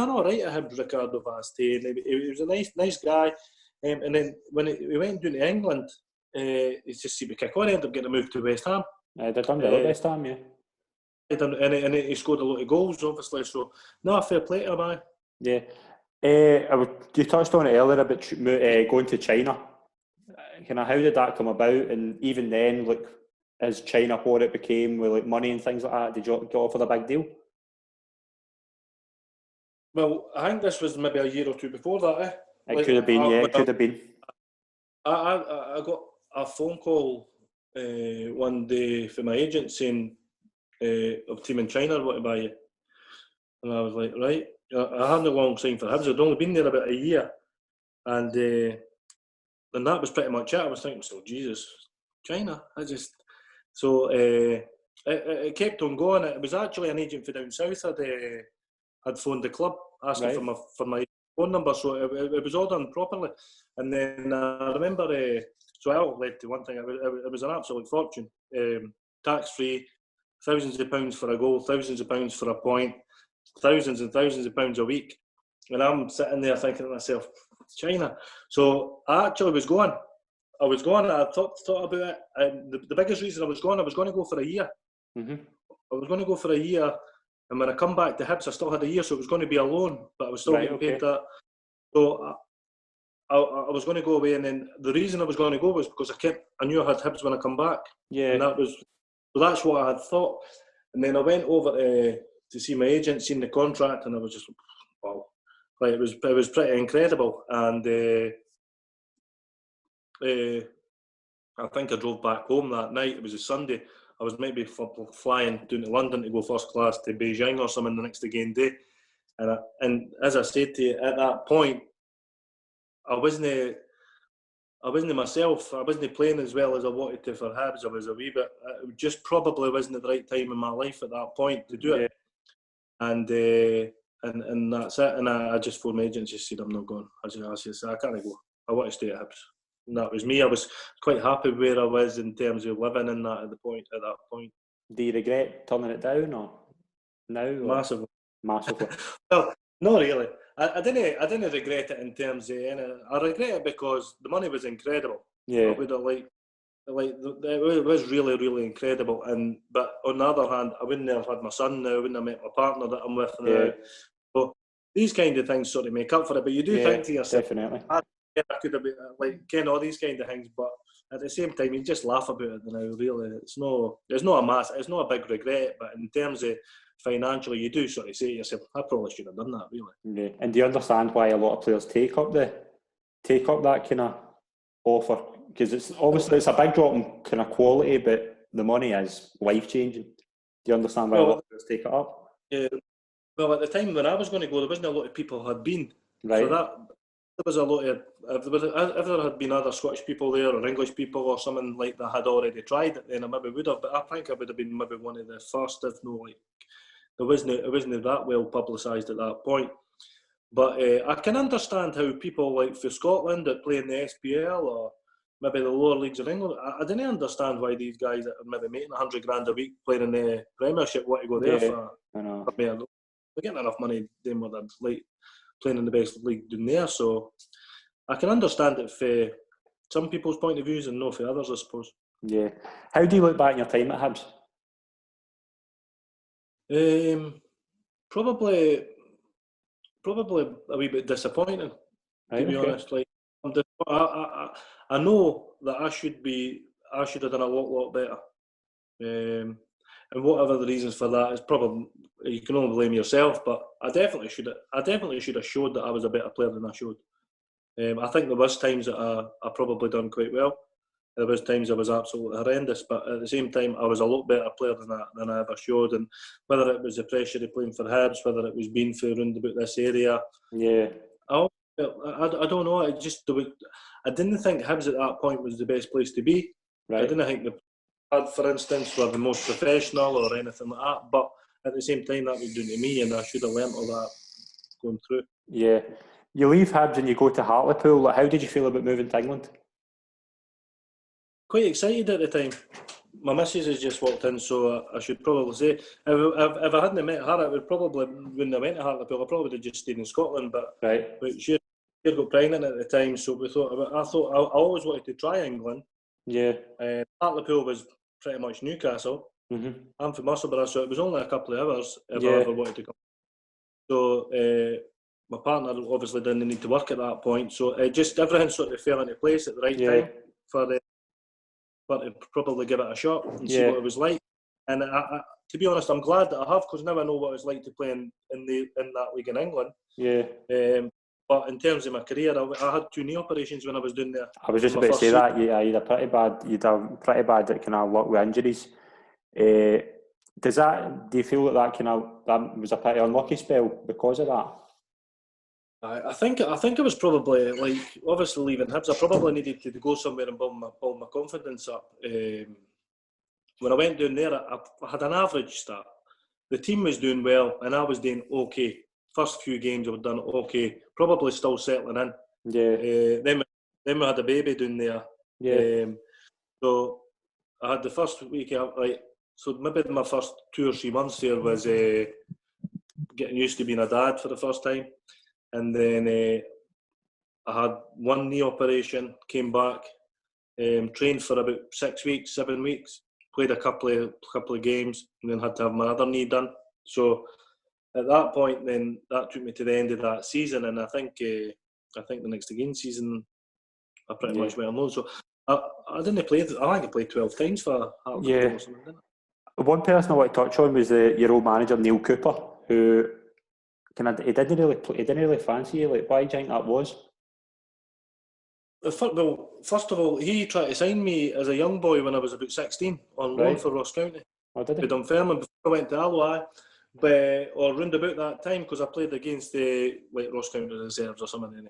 all right at Hibs, Ricardo Vazte, and he was a nice guy. And then when he went down to England, he just seemed to kick on. He ended up getting moved to West Ham. They done well at West Ham, yeah. And he scored a lot of goals, obviously. So, no, fair play to him, Yeah. You touched on it earlier about going to China. How did that come about? And even then, like, as China what it became with like money and things like that, did you get offered a big deal? Well, I think this was maybe a year or two before that. It could have been, yeah. It could have been. I got a phone call one day from my agent saying of team in China want to buy you, and I was like, right. I hadn't a long sign for Hibs. I'd only been there about a year, and that was pretty much it. I was thinking, so Jesus, China. It kept on going. It was actually an agent for down south had phoned the club asking for my phone number, so it was all done properly. And then I remember, so it all led to one thing. It was an absolute fortune, tax free, thousands of pounds for a goal, thousands of pounds for a point, thousands and thousands of pounds a week. And I'm sitting there thinking to myself, China. So I actually was going. I thought about it. And the biggest reason I was going to go for a year. Mm-hmm. I was going to go for a year, and when I come back to Hibs, I still had a year, so it was going to be a loan, but I was still getting paid that. So I was going to go away, and then the reason I was going to go was because I knew I had Hibs when I come back. Yeah. And that's what I had thought. And then I went over to see my agent, seen the contract, and I was just, wow. Like, it was pretty incredible. And I think I drove back home that night. It was a Sunday. I was maybe flying down to London to go first class to Beijing or something the next again day. And as I said to you, at that point, I wasn't myself. I wasn't playing as well as I wanted to for Hibs. I was a wee bit. It just probably wasn't the right time in my life at that point to do it. And that's it. And I just phoned my agent and just said, I'm not going. I said, I can't go. I want to stay at Hibs. And that was me. I was quite happy where I was in terms of living in that at that point. Do you regret turning it down or now? Massively. Well, not really. I didn't regret it in terms of I regret it because the money was incredible. Yeah. I would have liked it was really, really incredible. But on the other hand, I wouldn't have had my son now. I wouldn't have met my partner that I'm with now. Yeah. So these kind of things sort of make up for it. But you do think to yourself, definitely. I could have been all these kind of things, but at the same time, you just laugh about it now. Really, it's not a big regret. But in terms of financially, you do sort of say to yourself, I probably should have done that. Really. Yeah. And do you understand why a lot of players take up that kind of offer? Because it's a big drop in kind of quality, but the money is life changing. Do you understand why a lot of players take it up? Yeah. Well, at the time when I was going to go, there wasn't a lot of people who had been. Right. So there was a lot of, if there had been other Scottish people there or English people or something like that had already tried it, then I maybe would have. But I think I would have been maybe one of the first, if not like, it wasn't that well publicised at that point. But I can understand how people like for Scotland that play in the SPL or maybe the lower leagues of England. I didn't understand why these guys that are maybe making $100,000 a week playing in the Premiership want to go there for. I know. They're getting enough money doing what they'd like playing in the best league doing there. So I can understand it for some people's point of views and no for others, I suppose. Yeah. How do you look back on your time at Hibs? Probably a wee bit disappointing, to be honest. Like, I know that I should have done a lot better. And whatever the reasons for that is, probably you can only blame yourself. But I definitely should have showed that I was a better player than I showed. I think there was times that I probably done quite well. There was times I was absolutely horrendous, but at the same time I was a lot better player than I ever showed. And whether it was the pressure of playing for Hibs, whether it was being for around about this area, I don't know. I didn't think Hibs at that point was the best place to be. Right. I didn't think the players, for instance, were the most professional or anything like that. But at the same time, that was down to me, and I should have learnt all that going through. Yeah. You leave Hibs and you go to Hartlepool. How did you feel about moving to England? Quite excited at the time. My missus has just walked in, so I should probably say, if I hadn't met her, I would probably, when I went to Hartlepool, I probably would have just stayed in Scotland. But she got pregnant at the time, so I always wanted to try England. Yeah. Hartlepool was pretty much Newcastle. Mm-hmm. I'm from Musselburgh, so it was only a couple of hours if I ever wanted to come. So my partner obviously didn't need to work at that point, so just everything sort of fell into place at the right time for to probably give it a shot and see what it was like. And to be honest, I'm glad that I have, because now I know what it's like to play in that league in England. Yeah. But in terms of my career, I had 2 knee operations when I was doing there. I was just about to say that. Yeah, you'd have pretty bad kind of luck with injuries. Do you feel that that was a pretty unlucky spell because of that? I think it was probably, like, obviously leaving Hibs, I probably needed to go somewhere and build my confidence up. When I went down there, I had an average start. The team was doing well and I was doing okay. First few games I've done okay, probably still settling in. Yeah. Then we had a baby down there. Yeah. So I had the first week out, right. So maybe my first 2 or 3 months there was getting used to being a dad for the first time. And then I had 1 knee operation, came back, trained for about 6 weeks, 7 weeks, played a couple of games, and then had to have my other knee done. So at that point, then that took me to the end of that season, and I think the next again season, I pretty much went alone. So I didn't play. I think I played 12 times for Hartlepool or something, didn't I? One person I want to touch on was your old manager Neil Cooper, who he didn't really fancy you. Like, why do you think that was? Well, first of all, he tried to sign me as a young boy when I was about 16 on loan for Ross County. Oh, did he? With Dunfermline before I went to Alloa, or round about that time, because I played against the Ross County reserves or something.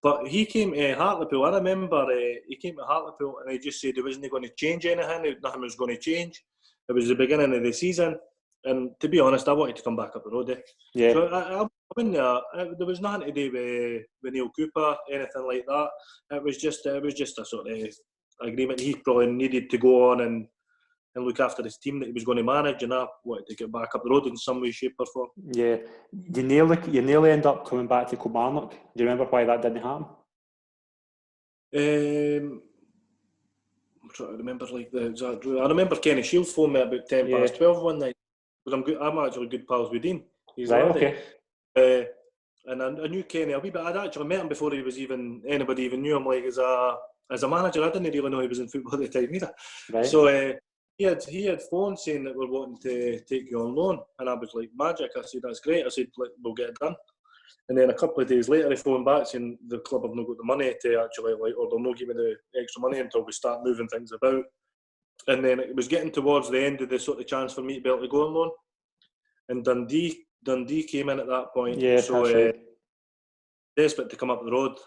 But he came to Hartlepool. I remember he came to Hartlepool and he just said he wasn't going to change anything. Nothing was going to change. It was the beginning of the season. And to be honest, I wanted to come back up the road. Yeah. So I went there. There was nothing to do with Neil Cooper, anything like that. It was just a sort of agreement. He probably needed to go on and look after his team that he was going to manage, and I wanted to get back up the road in some way, shape or form. Yeah. You nearly end up coming back to Kilmarnock. Do you remember why that didn't happen? I'm trying to remember I remember Kenny Shields phoned me about 10 past 12 one night. Because I'm actually good pals with Dean. He's right, okay. And I knew Kenny a wee bit. I'd actually met him before anybody even knew him. Like as a manager, I didn't really know he was in football at the time either. Right. So he had phoned saying that we're wanting to take you on loan, and I was like, magic. I said, that's great. I said, we'll get it done. And then a couple of days later, he phoned back saying the club have not got the money to actually or they'll not give me the extra money until we start moving things about. And then it was getting towards the end of the sort of chance for me to be able to go on loan. And Dundee came in at that point. Yeah, so right. Desperate to come up the road.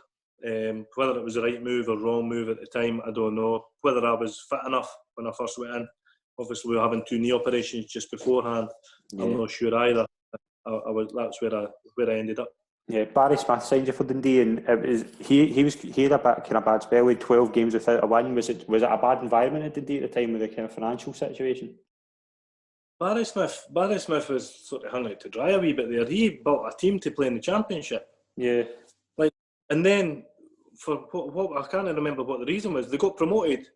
Whether it was the right move or wrong move at the time, I don't know. Whether I was fit enough when I first went in. Obviously, we were having 2 knee operations just beforehand. Yeah. I'm not sure either. That's where I ended up. Yeah, Barry Smith signed you for Dundee, and he had a bit kind of bad spell. He had 12 games without a win. Was it a bad environment at Dundee at the time with the kind of financial situation? Barry Smith was sort of hung out to dry a wee bit there. He built a team to play in the Championship. Yeah. And then for what I can't remember what the reason was. They got promoted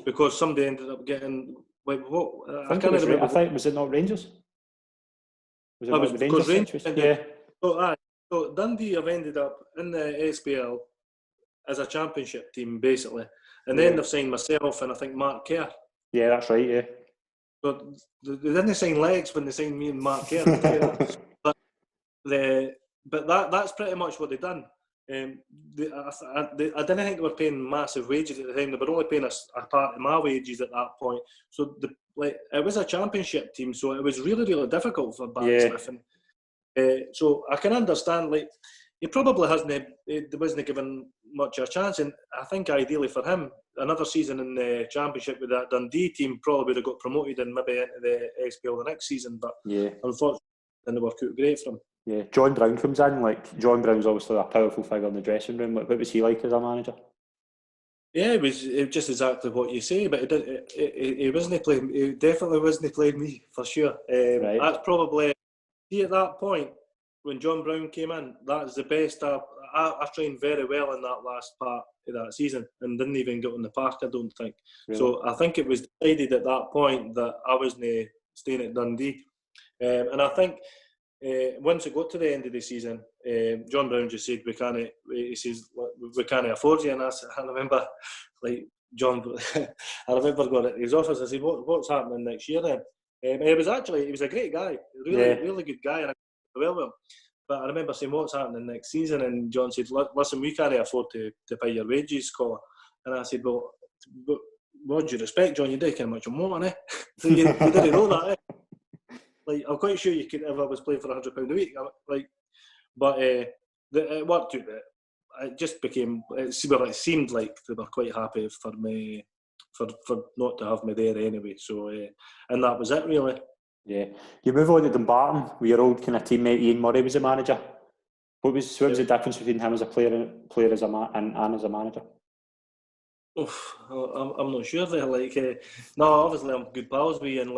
because somebody ended up getting I can't remember. I think was it not Rangers? Was it not the Rangers situation? Yeah. So Dundee have ended up in the SPL as a Championship team basically, and then they've signed myself and I think Mark Kerr. Yeah, that's right. Yeah. But they didn't sign legs when they signed me and Mark Kerr. but that's pretty much what they done. I didn't think they were paying massive wages at the time. They were only paying a part of my wages at that point. So it was a Championship team, so it was really, really difficult for Barry Smith. And, so I can understand, he probably wasn't given much of a chance. And I think ideally for him, another season in the Championship with that Dundee team probably would have got promoted and maybe into the SPL the next season. But unfortunately, it didn't work out great for him. Yeah, John Brown comes in. John Brown's obviously a powerful figure in the dressing room. What was he like as a manager? Yeah, it was just exactly what you say. But he wasn't playing. He definitely wasn't playing me for sure. Right. That's probably at that point when John Brown came in. That's the best. I trained very well in that last part of that season and didn't even get on the park. I don't think. Really? So I think it was decided at that point that I wasn't staying at Dundee, and I think. Once it got to the end of the season, John Brown just said we can't afford you, and I remember John. I remember going to his office. I said, "What's happening next year?" Then he was a great guy, really good guy, and I got well with him. But I remember saying, "What's happening next season?" And John said, "Listen, we can't afford to pay your wages, Colin." And I said, "Well, what do you respect, John? You do kind of much more, eh?" So you didn't know that, eh? I'm quite sure you could if I was playing for £100 a week. But it worked out. It just became. It seemed like they were quite happy for me, for not to have me there anyway. So and that was it really. Yeah, you move on to Dumbarton, where your old kind of teammate Ian Murray was the manager. What was the difference between him as a player and as a manager? I'm not sure there. No, obviously I'm good pals with Ian.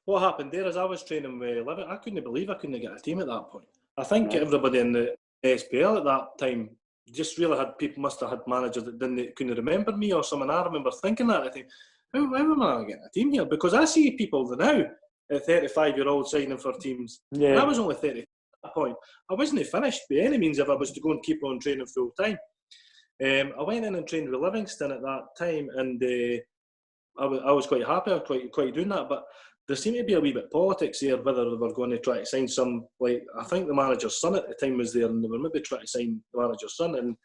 What happened there is I was training with 11. I couldn't believe I couldn't get a team at that point. I think everybody in the SPL at that time just really must have had managers that couldn't remember me or something. I remember thinking that. I think, how am I getting a team here? Because I see people now at 35-year-olds signing for teams. Yeah. And I was only 30 at that point. I wasn't finished by any means if I was to go and keep on training full time. I went in and trained with Livingston at that time, and I was quite happy. I was quite doing that, but there seemed to be a wee bit of politics there, whether they were going to try to sign some, I think the manager's son at the time was there, and they were maybe trying to sign the manager's son,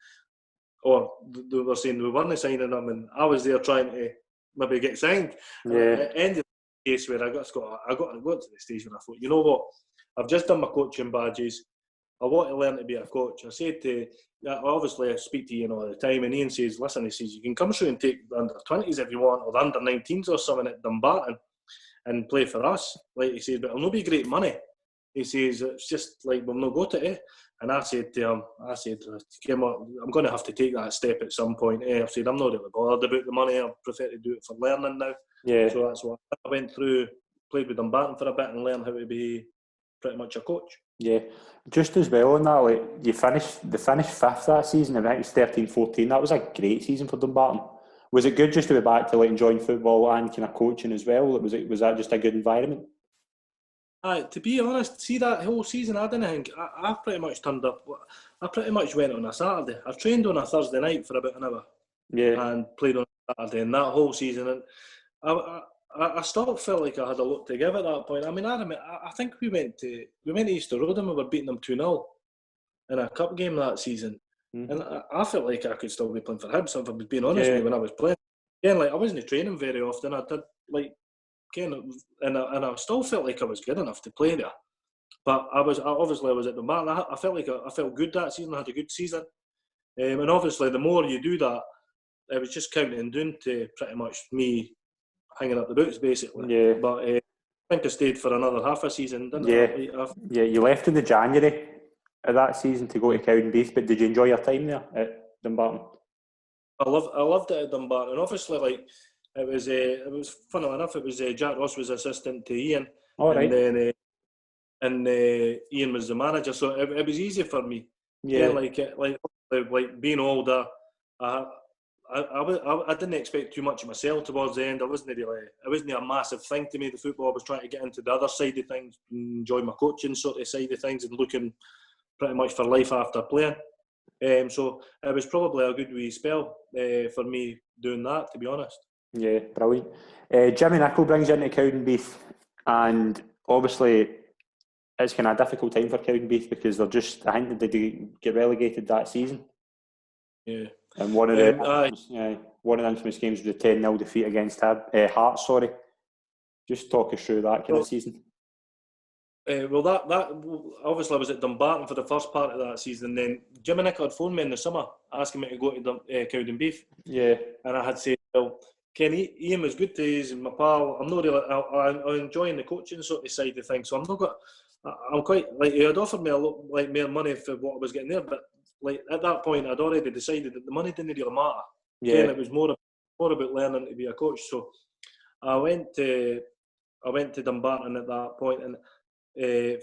or they were saying we weren't signing him, and I was there trying to maybe get signed. Yeah. It ended the case where I got to the stage where I thought, you know what, I've just done my coaching badges, I want to learn to be a coach. I said obviously I speak to Ian all the time, and Ian says, listen, he says, you can come through and take the under-20s if you want, or the under-19s or something at Dumbarton, and play for us. He says, but it'll not be great money. He says, it's just we'll not go to it. And I said to him, I'm going to have to take that step at some point. I said, I'm not really bothered about the money. I prefer to do it for learning now. Yeah. So that's what I went through, played with Dumbarton for a bit and learned how to be pretty much a coach. Yeah. Just as well on that, they finished fifth that season. I think it was 13-14. That was a great season for Dumbarton. Was it good just to be back to enjoying football and kind of coaching as well? Was that just a good environment? To be honest, see that whole season, I didn't think I pretty much turned up. I pretty much went on a Saturday. I trained on a Thursday night for about an hour, and played on a Saturday. And that whole season, and I still felt like I had a lot to give at that point. I mean, I think we went to Easter Road and we were beating them 2-0 in a cup game that season. And I felt like I could still be playing for Hibs, if I was being honest with you, when I was playing. Again, I wasn't training very often. I did and I still felt like I was good enough to play there. But I was at the mark. I felt like I felt good that season. I had a good season, and obviously the more you do that, it was just counting down to pretty much me hanging up the boots basically. Yeah. But I think I stayed for another half a season, didn't I? Yeah, you left in the January. of that season to go to Cowdenbeath, but did you enjoy your time there at Dumbarton? I loved it at Dumbarton. And obviously, like it was funny enough. It was Jack Ross was assistant to Ian, then Ian was the manager. So it was easy for me. Yeah, like being older. I didn't expect too much of myself towards the end. It wasn't a massive thing to me, the football. I was trying to get into the other side of things, enjoy my coaching sort of side of things, and looking pretty much for life after playing. So it was probably a good wee spell for me doing that, to be honest. Yeah, brilliant. Jimmy Nicholl brings you into Cowdenbeath, and obviously it's kind of a difficult time for Cowdenbeath because I think they get relegated that season. Yeah. And one of the infamous games was a 10-0 defeat against Hearts. Sorry, just talk us through that kind of season. Well, that obviously I was at Dumbarton for the first part of that season. Then Jimmy Nicholl had phoned me in the summer asking me to go to Cowdenbeath. Yeah, and I had said, well, Ken, Ian was good to us and my pal. I'm not really. I'm enjoying the coaching sort of side of things. So I'm quite like he had offered me a lot like more money for what I was getting there, but like at that point I'd already decided that the money didn't really matter. Yeah. Ken, it was more about learning to be a coach. So I went to Dumbarton at that point and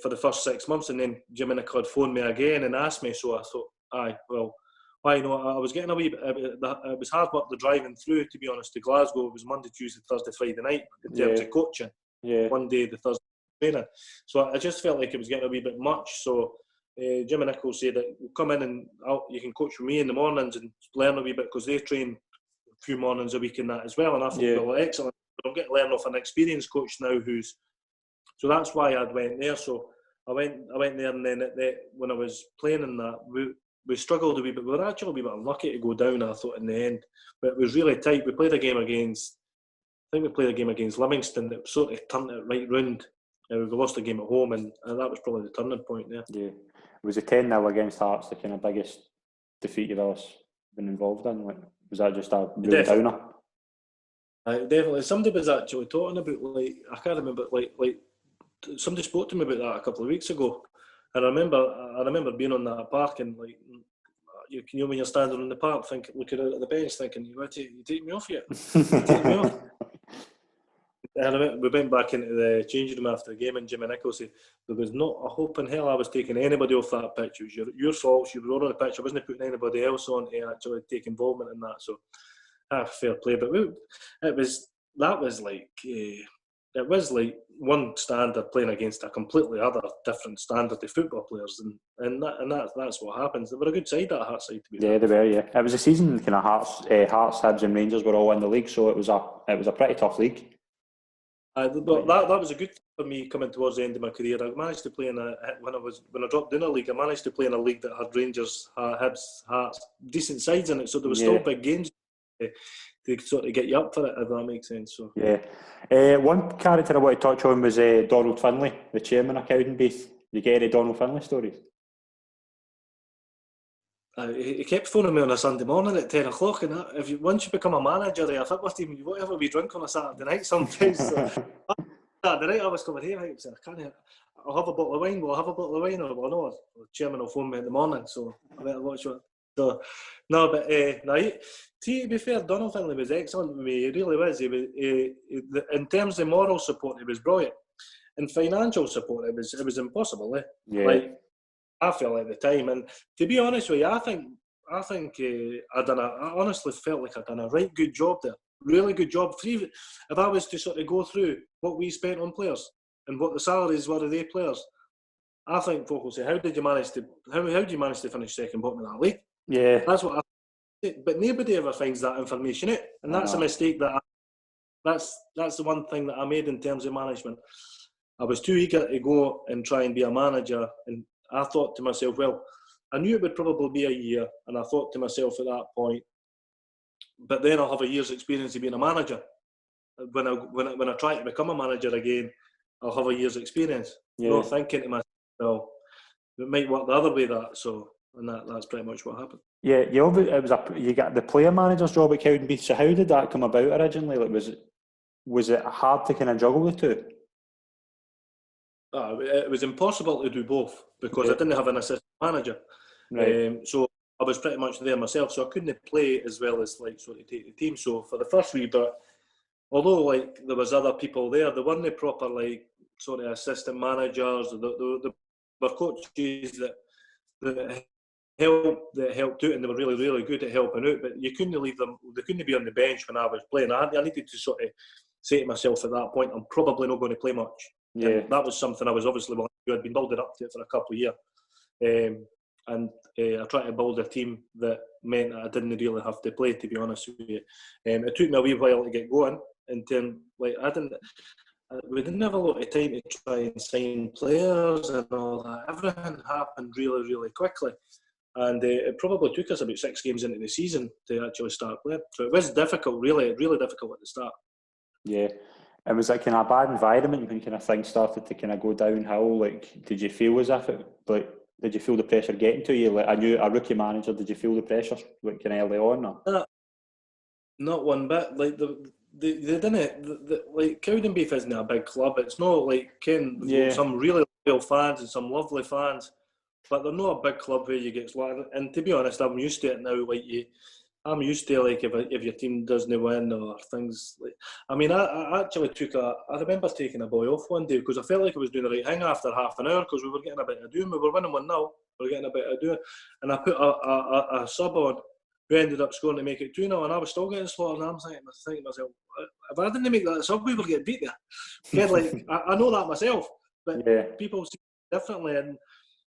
for the first 6 months, and then Jimmy Nicholl had phoned me again and asked me. So I thought, aye, well, why not? I was getting a wee bit. It was hard work the driving through, to be honest, to Glasgow. It was Monday, Tuesday, Thursday, Friday night in terms of coaching. Yeah. One day the Thursday training. So I just felt like it was getting a wee bit much. So Jimmy Nicholl said that come in and you can coach with me in the mornings and learn a wee bit because they train a few mornings a week in that as well. And I thought, well, excellent. I'm getting to learn off an experienced coach now so that's why I went there. So I went there, and then when I was playing in that, we struggled a wee bit. We were actually a wee bit unlucky to go down, I thought, in the end. But it was really tight. We played a game against Livingston that sort of turned it right round. We lost the game at home, and that was probably the turning point there. Yeah. Was it 10-0 against Hearts the kind of biggest defeat you've ever been involved in? Like, was that just a real downer? Definitely. Somebody was actually talking about, like, I can't remember, like somebody spoke to me about that a couple of weeks ago. And I remember being on that park and, like, when you're standing on the park, looking out at the bench, thinking, you take me off yet? You take me off? And we went back into the changing room after the game, and Jimmy Nicholl said there was not a hope in hell I was taking anybody off that pitch. It was your fault. You were on the pitch. I wasn't putting anybody else on to actually take involvement in that. So, fair play. But it was like one standard playing against a completely other different standard of football players, and that's what happens. They were a good side, that Hearts side, to be fair. They were. Yeah, it was a season kind of Hearts, Hibs, and Rangers were all in the league, so it was a pretty tough league. That was a good thing for me coming towards the end of my career. I managed to play when I dropped in a league. I managed to play in a league that had Rangers, Hibs, Hearts, decent sides in it. So there were still big games to sort of get you up for it, if that makes sense. So one character I want to touch on was Donald Finlay, the chairman of Cowdenbeath. You get any Donald Finlay stories? He kept phoning me on a Sunday morning at 10 o'clock, and once you become a manager there, a football team, you won't have a wee drink on a Saturday night sometimes. So, Saturday night I was coming here, I'll have a bottle of wine, or the chairman will phone me in the morning, so I better watch what. So, no, but to be fair, Donald Finlay was excellent with me. He really was. In terms of moral support, he was brilliant. In financial support, it was impossible. Yeah. Like, I felt at the time, and to be honest with you, I think I honestly felt like I'd done a right good job there, really good job. If I was to sort of go through what we spent on players and what the salaries were of their players, I think folk will say, "How did you manage to finish second bottom of that league?" Yeah, that's what I think. But nobody ever finds that information out, and that's a mistake that's the one thing that I made in terms of management. I was too eager to go and try and be a manager, and I thought to myself, well, I knew it would probably be a year, and I thought to myself at that point, but then I'll have a year's experience of being a manager. When I try to become a manager again, I'll have a year's experience. Not thinking to myself, well, it might work the other way. That's pretty much what happened. Yeah, you got the player manager's job at Cowdenbeath. So how did that come about originally? Like, was it hard to kind of juggle the two? It was impossible to do both because I didn't have an assistant manager. Right. So I was pretty much there myself, so I couldn't play as well as like sort of take the team. So for the first wee bit, although like there was other people there weren't proper like sort of assistant managers. There were coaches that helped out, and they were really, really good at helping out. But you couldn't leave them; they couldn't be on the bench when I was playing. I needed to sort of say to myself at that point, I'm probably not going to play much. Yeah. And that was something I was obviously willing to do. I'd been building up to it for a couple of years. I tried to build a team that meant that I didn't really have to play, to be honest with you. It took me a wee while to get going. We didn't have a lot of time to try and sign players and all that. Everything happened really, really quickly. And it probably took us about 6 games into the season to actually start playing. So it was difficult, really, really difficult at the start. Yeah. And was that kind of a bad environment when kind of things started to kind of go downhill? Like, did you feel as if did you feel the pressure getting to you? Like, I knew a rookie manager, did you feel the pressure like kind of early on? Or? Not one bit. Like they didn't. Like Cowdenbeath isn't a big club. It's not like some really loyal fans and some lovely fans, but they're not a big club where you get slaughtered. And to be honest, I'm used to it now. I'm used to like if your team doesn't win or things like. I mean, I actually I remember taking a boy off one day because I felt like I was doing the right thing after half an hour because we were getting a bit of doing. We were winning 1-0. We were getting a bit of doing, and I put a sub on who ended up scoring to make it 2-0, and I was still getting slaughtered. And I'm thinking to myself, if I didn't make that sub, we would get beat there. Like I know that myself, but people see it differently and.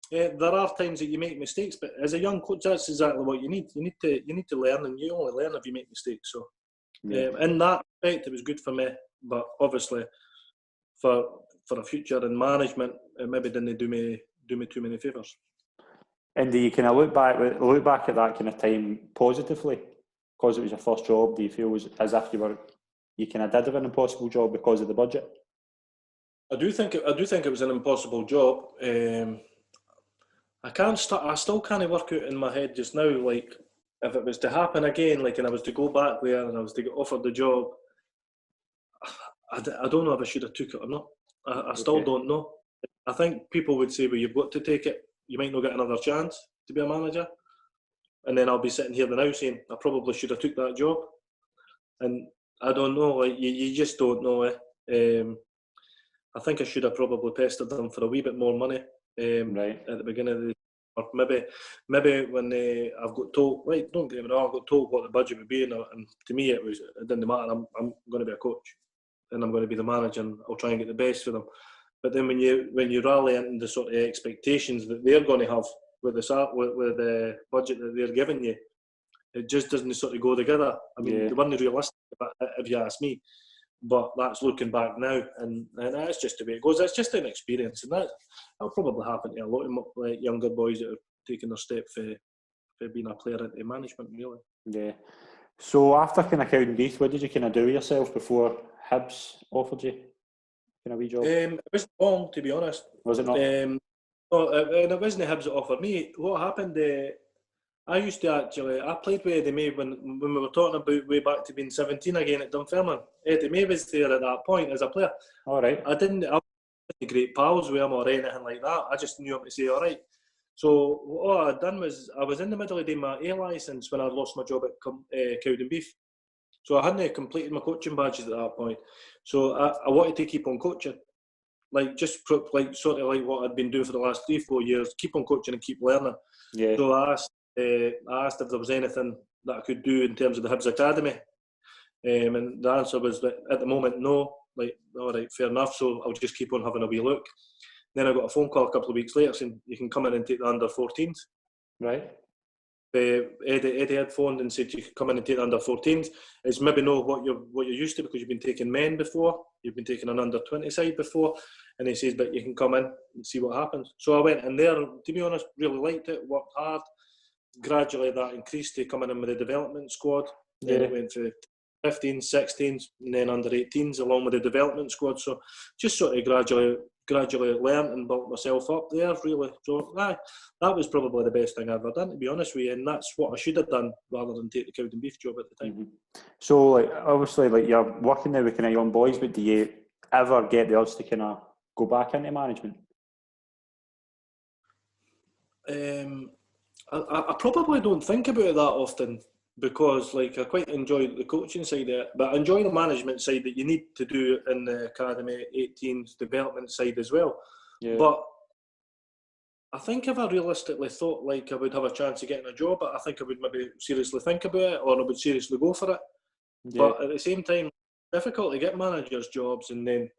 There are times that you make mistakes, but as a young coach, that's exactly what you need. You need to learn, and you only learn if you make mistakes. So, in that respect, it was good for me. But obviously, for a future in management, it maybe didn't do me too many favours. And do you kind of look back at that kind of time positively because it was your first job? Do you feel as if you kind of did have an impossible job because of the budget? I do think it was an impossible job. I still can't work out in my head just now, like, if it was to happen again, like, and I was to go back there and I was to get offered the job, I don't know if I should have took it or not. I still don't know. I think people would say, well, you've got to take it. You might not get another chance to be a manager. And then I'll be sitting here now saying, I probably should have took that job. And I don't know, like, you just don't know. I think I should have probably pestered them for a wee bit more money. Right at the beginning of the or maybe when I've got told, right, don't get me wrong, I got told what the budget would be, and to me it didn't matter. I'm going to be a coach, and I'm going to be the manager, and I'll try and get the best for them. But then when you rally into the sort of expectations that they're going to have with the budget that they're giving you, it just doesn't sort of go together. I mean, they weren't realistic, if you ask me. But that's looking back now, and that's just the way it goes. That's just an experience, and that'll probably happen to a lot of like younger boys that are taking their step for being a player into management, really. Yeah. So after kind of Cowdenbeath, what did you kind of do with yourself before Hibs offered you kind of wee job? It wasn't long, to be honest. Was it not? And it wasn't the Hibs that offered me. What happened? I played with Eddie May when we were talking about way back to being 17 again at Dunfermline. Eddie May was there at that point as a player. All right. I wasn't great pals with him or anything like that. I just knew him to say all right. So what I'd done was I was in the middle of doing my A licence when I lost my job at Cowdenbeath. So I hadn't completed my coaching badges at that point. So I wanted to keep on coaching. Like sort of like what I'd been doing for the last 3-4 years, keep on coaching and keep learning. Yeah. So I asked if there was anything that I could do in terms of the Hibs Academy. And the answer was that at the moment, no. Like, all right, fair enough. So I'll just keep on having a wee look. Then I got a phone call a couple of weeks later saying you can come in and take the under-14s. Right. Eddie had phoned and said you could come in and take the under-14s. It's maybe not what you're used to because you've been taking men before. You've been taking an under-20 side before. And he says, but you can come in and see what happens. So I went in there, to be honest, really liked it, worked hard. Gradually that increased to coming in with the development squad. Then it went through 15s, 16s, and then under 18s along with the development squad. So just sort of gradually learned and built myself up there, really. So that was probably the best thing I've ever done, to be honest with you, and that's what I should have done rather than take the Cowdenbeath job at the time. Mm-hmm. So, like, obviously, like, you're working there with kind of young boys, but do you ever get the urge to kind of go back into management? I probably don't think about it that often because, like, I quite enjoy the coaching side of it, but I enjoy the management side that you need to do in the academy 18's development side as well. Yeah. But I think if I realistically thought like I would have a chance of getting a job, I think I would maybe seriously think about it, or I would seriously go for it. Yeah. But at the same time, it's difficult to get managers' jobs, and then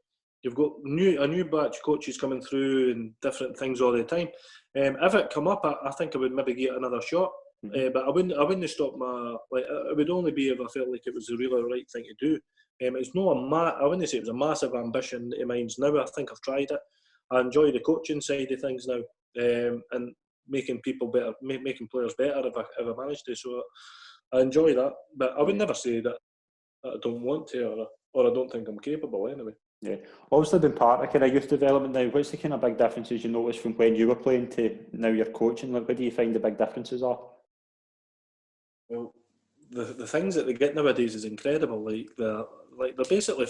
you've got a new batch of coaches coming through and different things all the time. If it come up, I think I would maybe get another shot. Mm-hmm. But I wouldn't stop it would only be if I felt like it was the really right thing to do. It's not I wouldn't say it was a massive ambition of mine now. I think I've tried it. I enjoy the coaching side of things now, and making people better, making players better if I managed to. So I enjoy that, but I would never say that I don't want to, or I don't think I'm capable anyway. Yeah, obviously been part of kind of youth development now. What's the kind of big differences you notice from when you were playing to now you're coaching? Like, what do you find the big differences are? Well, the things that they get nowadays is incredible. They're basically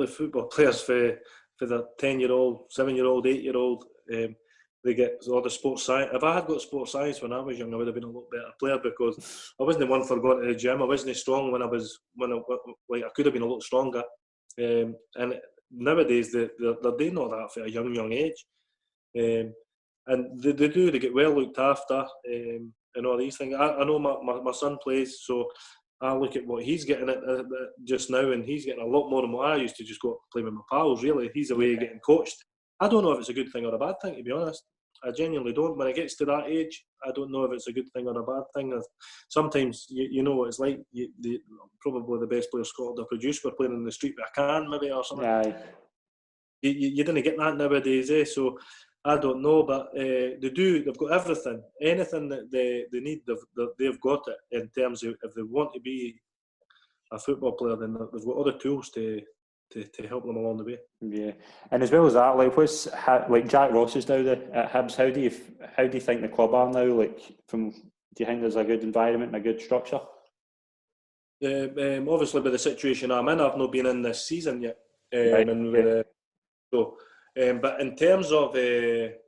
football players for the 10-year-old, 7-year-old, 8-year-old. They get all the sports science. If I had got sports science when I was young, I would have been a lot better player because I wasn't the one for going to the gym. I wasn't strong when I could have been a lot stronger. And nowadays they're doing all that for a young age, and they get well looked after, and all these things. I know my son plays, so I look at what he's getting at just now, and he's getting a lot more than what I used to just go play with my pals. Really, he's away getting coached. I don't know if it's a good thing or a bad thing, to be honest. I genuinely don't. When it gets to that age, I don't know if it's a good thing or a bad thing. Sometimes you know what it's like. Probably the best player Scotland have produced were playing in the street with a can, maybe, or something. Aye. You didn't get that nowadays, eh? So I don't know, but they've got everything. Anything that they need, they've got it in terms of if they want to be a football player, then they've got all the tools to help them along the way. Yeah, and as well as that, like Jack Ross is now at Hibs. How do you think the club are now? Like, do you think there's a good environment and a good structure? Obviously, with the situation I'm in, I've not been in this season yet, Right. But in terms of what it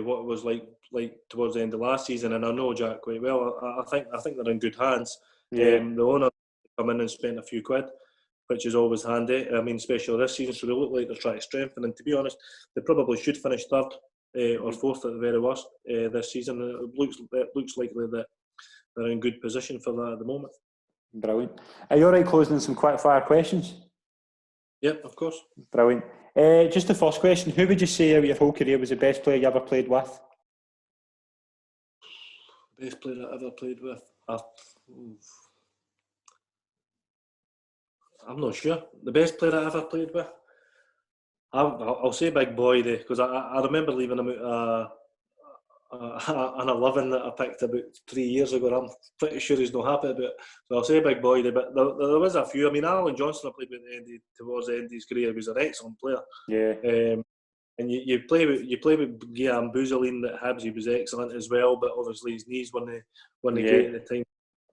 was like towards the end of last season, and I know Jack quite well, I think they're in good hands. Yeah. The owner come in and spent a few quid, which is always handy. I mean, especially this season, so they look like they're trying to strengthen. And to be honest, they probably should finish third or fourth at the very worst this season. It looks likely that they're in good position for that at the moment. Brilliant. Are you all right closing in some quick fire questions? Yep, of course. Brilliant. Just the first question: who would you say out of your whole career was the best player you ever played with? Best player I ever played with? I'm not sure. The best player I ever played with? I'll say Big Boy there, because I remember leaving him out an 11 that I picked about 3 years ago. I'm pretty sure he's not happy about it. So I'll say Big Boy there, but there was a few. I mean, Alan Johnson I played with towards the end of his career. He was an excellent player. Yeah. And you play with Guillaume Bouzeline at Hibs. He was excellent as well, but obviously his knees weren't great at the time.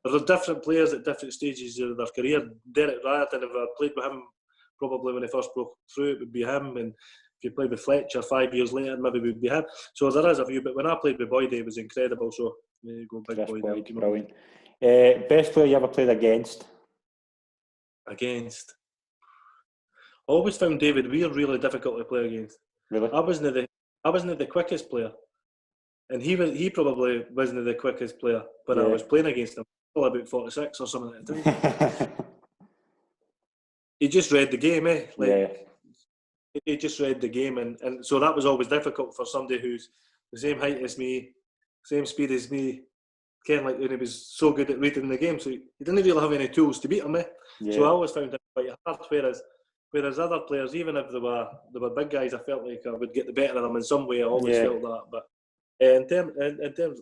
There are different players at different stages of their career. Derek Riordan, if I played with him, probably when he first broke through, it would be him. And if you played with Fletcher 5 years later, maybe it would be him. So there is a few, but when I played with Boyd, it was incredible. So there you go, Big Boyd. Brilliant. Best player you ever played against? Against? I always found David Weir really difficult to play against. Really? I wasn't the quickest player, and he probably wasn't the quickest player when I was playing against him. About 46 or something at the time. He just read the game, eh? He just read the game, and so that was always difficult for somebody who's the same height as me, same speed as me. Ken, like, when he was so good at reading the game, so he didn't really have any tools to beat him, eh? Yeah. So I always found it quite hard. Whereas other players, even if they were big guys, I felt like I would get the better of them in some way. I always felt that. But in terms,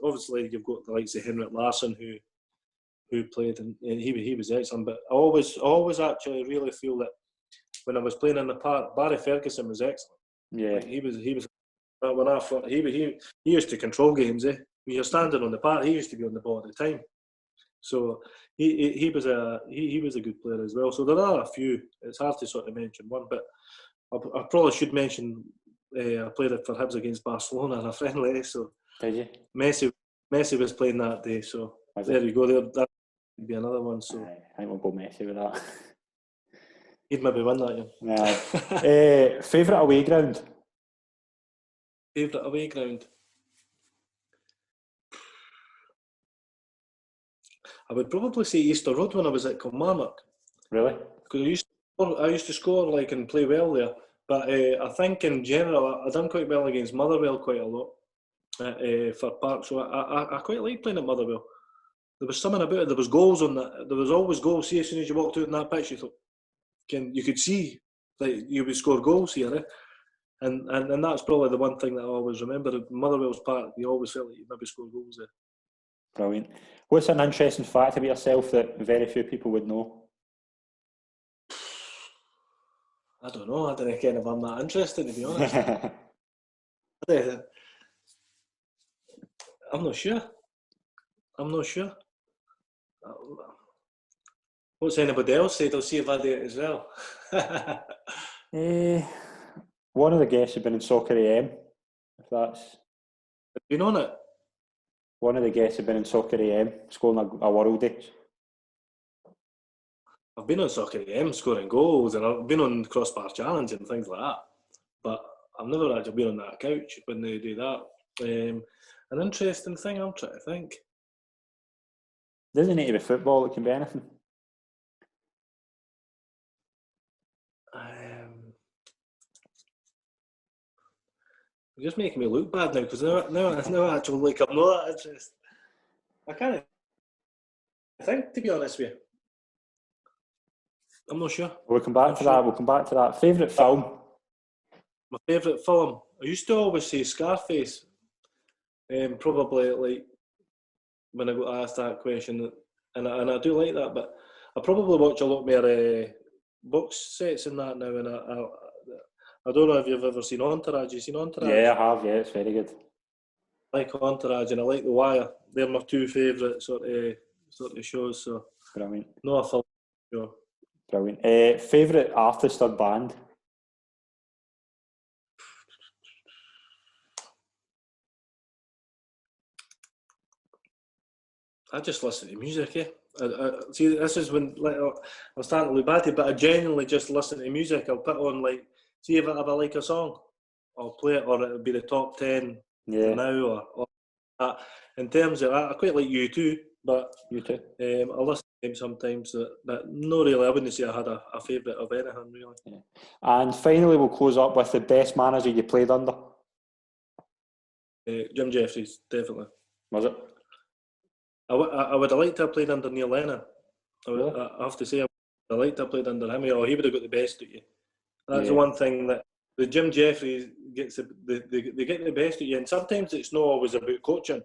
obviously, you've got the likes of Henrik Larsson who played, and he was excellent. But I always actually really feel that when I was playing in the park, Barry Ferguson was excellent. Yeah, like he was. When I thought he used to control games. When you're standing on the park, he used to be on the ball at the time. So he was a good player as well. So there are a few. It's hard to sort of mention one, but I probably should mention I played it for Hibs against Barcelona in a friendly. So Did you? Messi was playing that day. So there you go. That would be another one. So I think we'll go Messi with that. He'd maybe win that. Yeah. Favourite away ground? Favourite away ground? I would probably say Easter Road when I was at Kilmarnock. Really? Because I used to score like and play well there. But I think in general I done quite well against Motherwell quite a lot for Park. So I quite like playing at Motherwell. There was something about it. There was goals on that. There was always goals. See, as soon as you walked out on that pitch, you thought, you could see that you would score goals here. Eh? And that's probably the one thing that I always remember. At Motherwell's Park, you always felt like you maybe score goals there. Brilliant. What's an interesting fact about yourself that very few people would know? I don't know. I don't know if I'm that interested, to be honest. I'm not sure. What's anybody else said? I'll see if I do it as well. One of the guests have been in Soccer AM. If that's... Have you been on it? One of the guests have been in Soccer AM, scoring a worldie. I've been on Soccer AM scoring goals, and I've been on Crossbar Challenge and things like that. But I've never actually been on that couch when they do that. An interesting thing, I'm trying to think. Doesn't need to be football, it can be anything. You're just making me look bad now, because now actually, like, I'm not that interested. I can't think, to be honest with you. I'm not sure. We'll come back to that. Favourite film? My favourite film? I used to always say Scarface. Probably, like, when I got asked that question, and I do like that, but I probably watch a lot more box sets in that now, and I don't know if you've ever seen Entourage. You seen Entourage? Yeah, I have. Yeah, it's very good. I like Entourage and I like The Wire. They're my two favourite sort of shows. So Brilliant. No, a film show. Brilliant. Favourite artist or band? I just listen to music. See, this is when, like, I'm starting to look bad, but I genuinely just listen to music. I'll put on, like, see if I like a song, I'll play it, or it'll be the top 10 for now, or that. In terms of that, I quite like U2, but U2. I listen to them sometimes, but not really. I wouldn't say I had a favourite of anything, really. Yeah. And finally, we'll close up with the best manager you played under. Jim Jeffries, definitely. Was it? I would have liked to have played under Neil Lennon. Really? I have to say, I liked to have played under him. He would have got the best at you. That's the one thing that the Jim Jeffries gets. They get the best at you, and sometimes it's not always about coaching.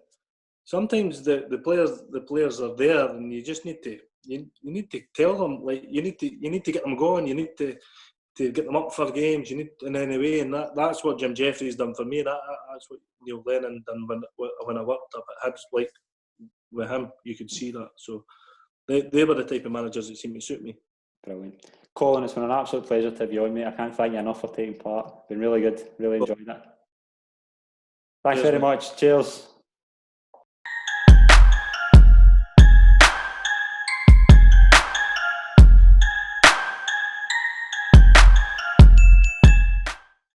Sometimes the players are there, and you just need to you need to tell them, like, you need to get them going. You need to get them up for games. You need in any way, and that's what Jim Jeffries done for me. That's what Neil Lennon done when I worked up at Hibs. Like, with him, you could see that. So they were the type of managers that seemed to suit me. Brilliant. Colin, it's been an absolute pleasure to have you on, mate. I can't thank you enough for taking part. Been really good. Really enjoyed it. Thanks very much. Cheers.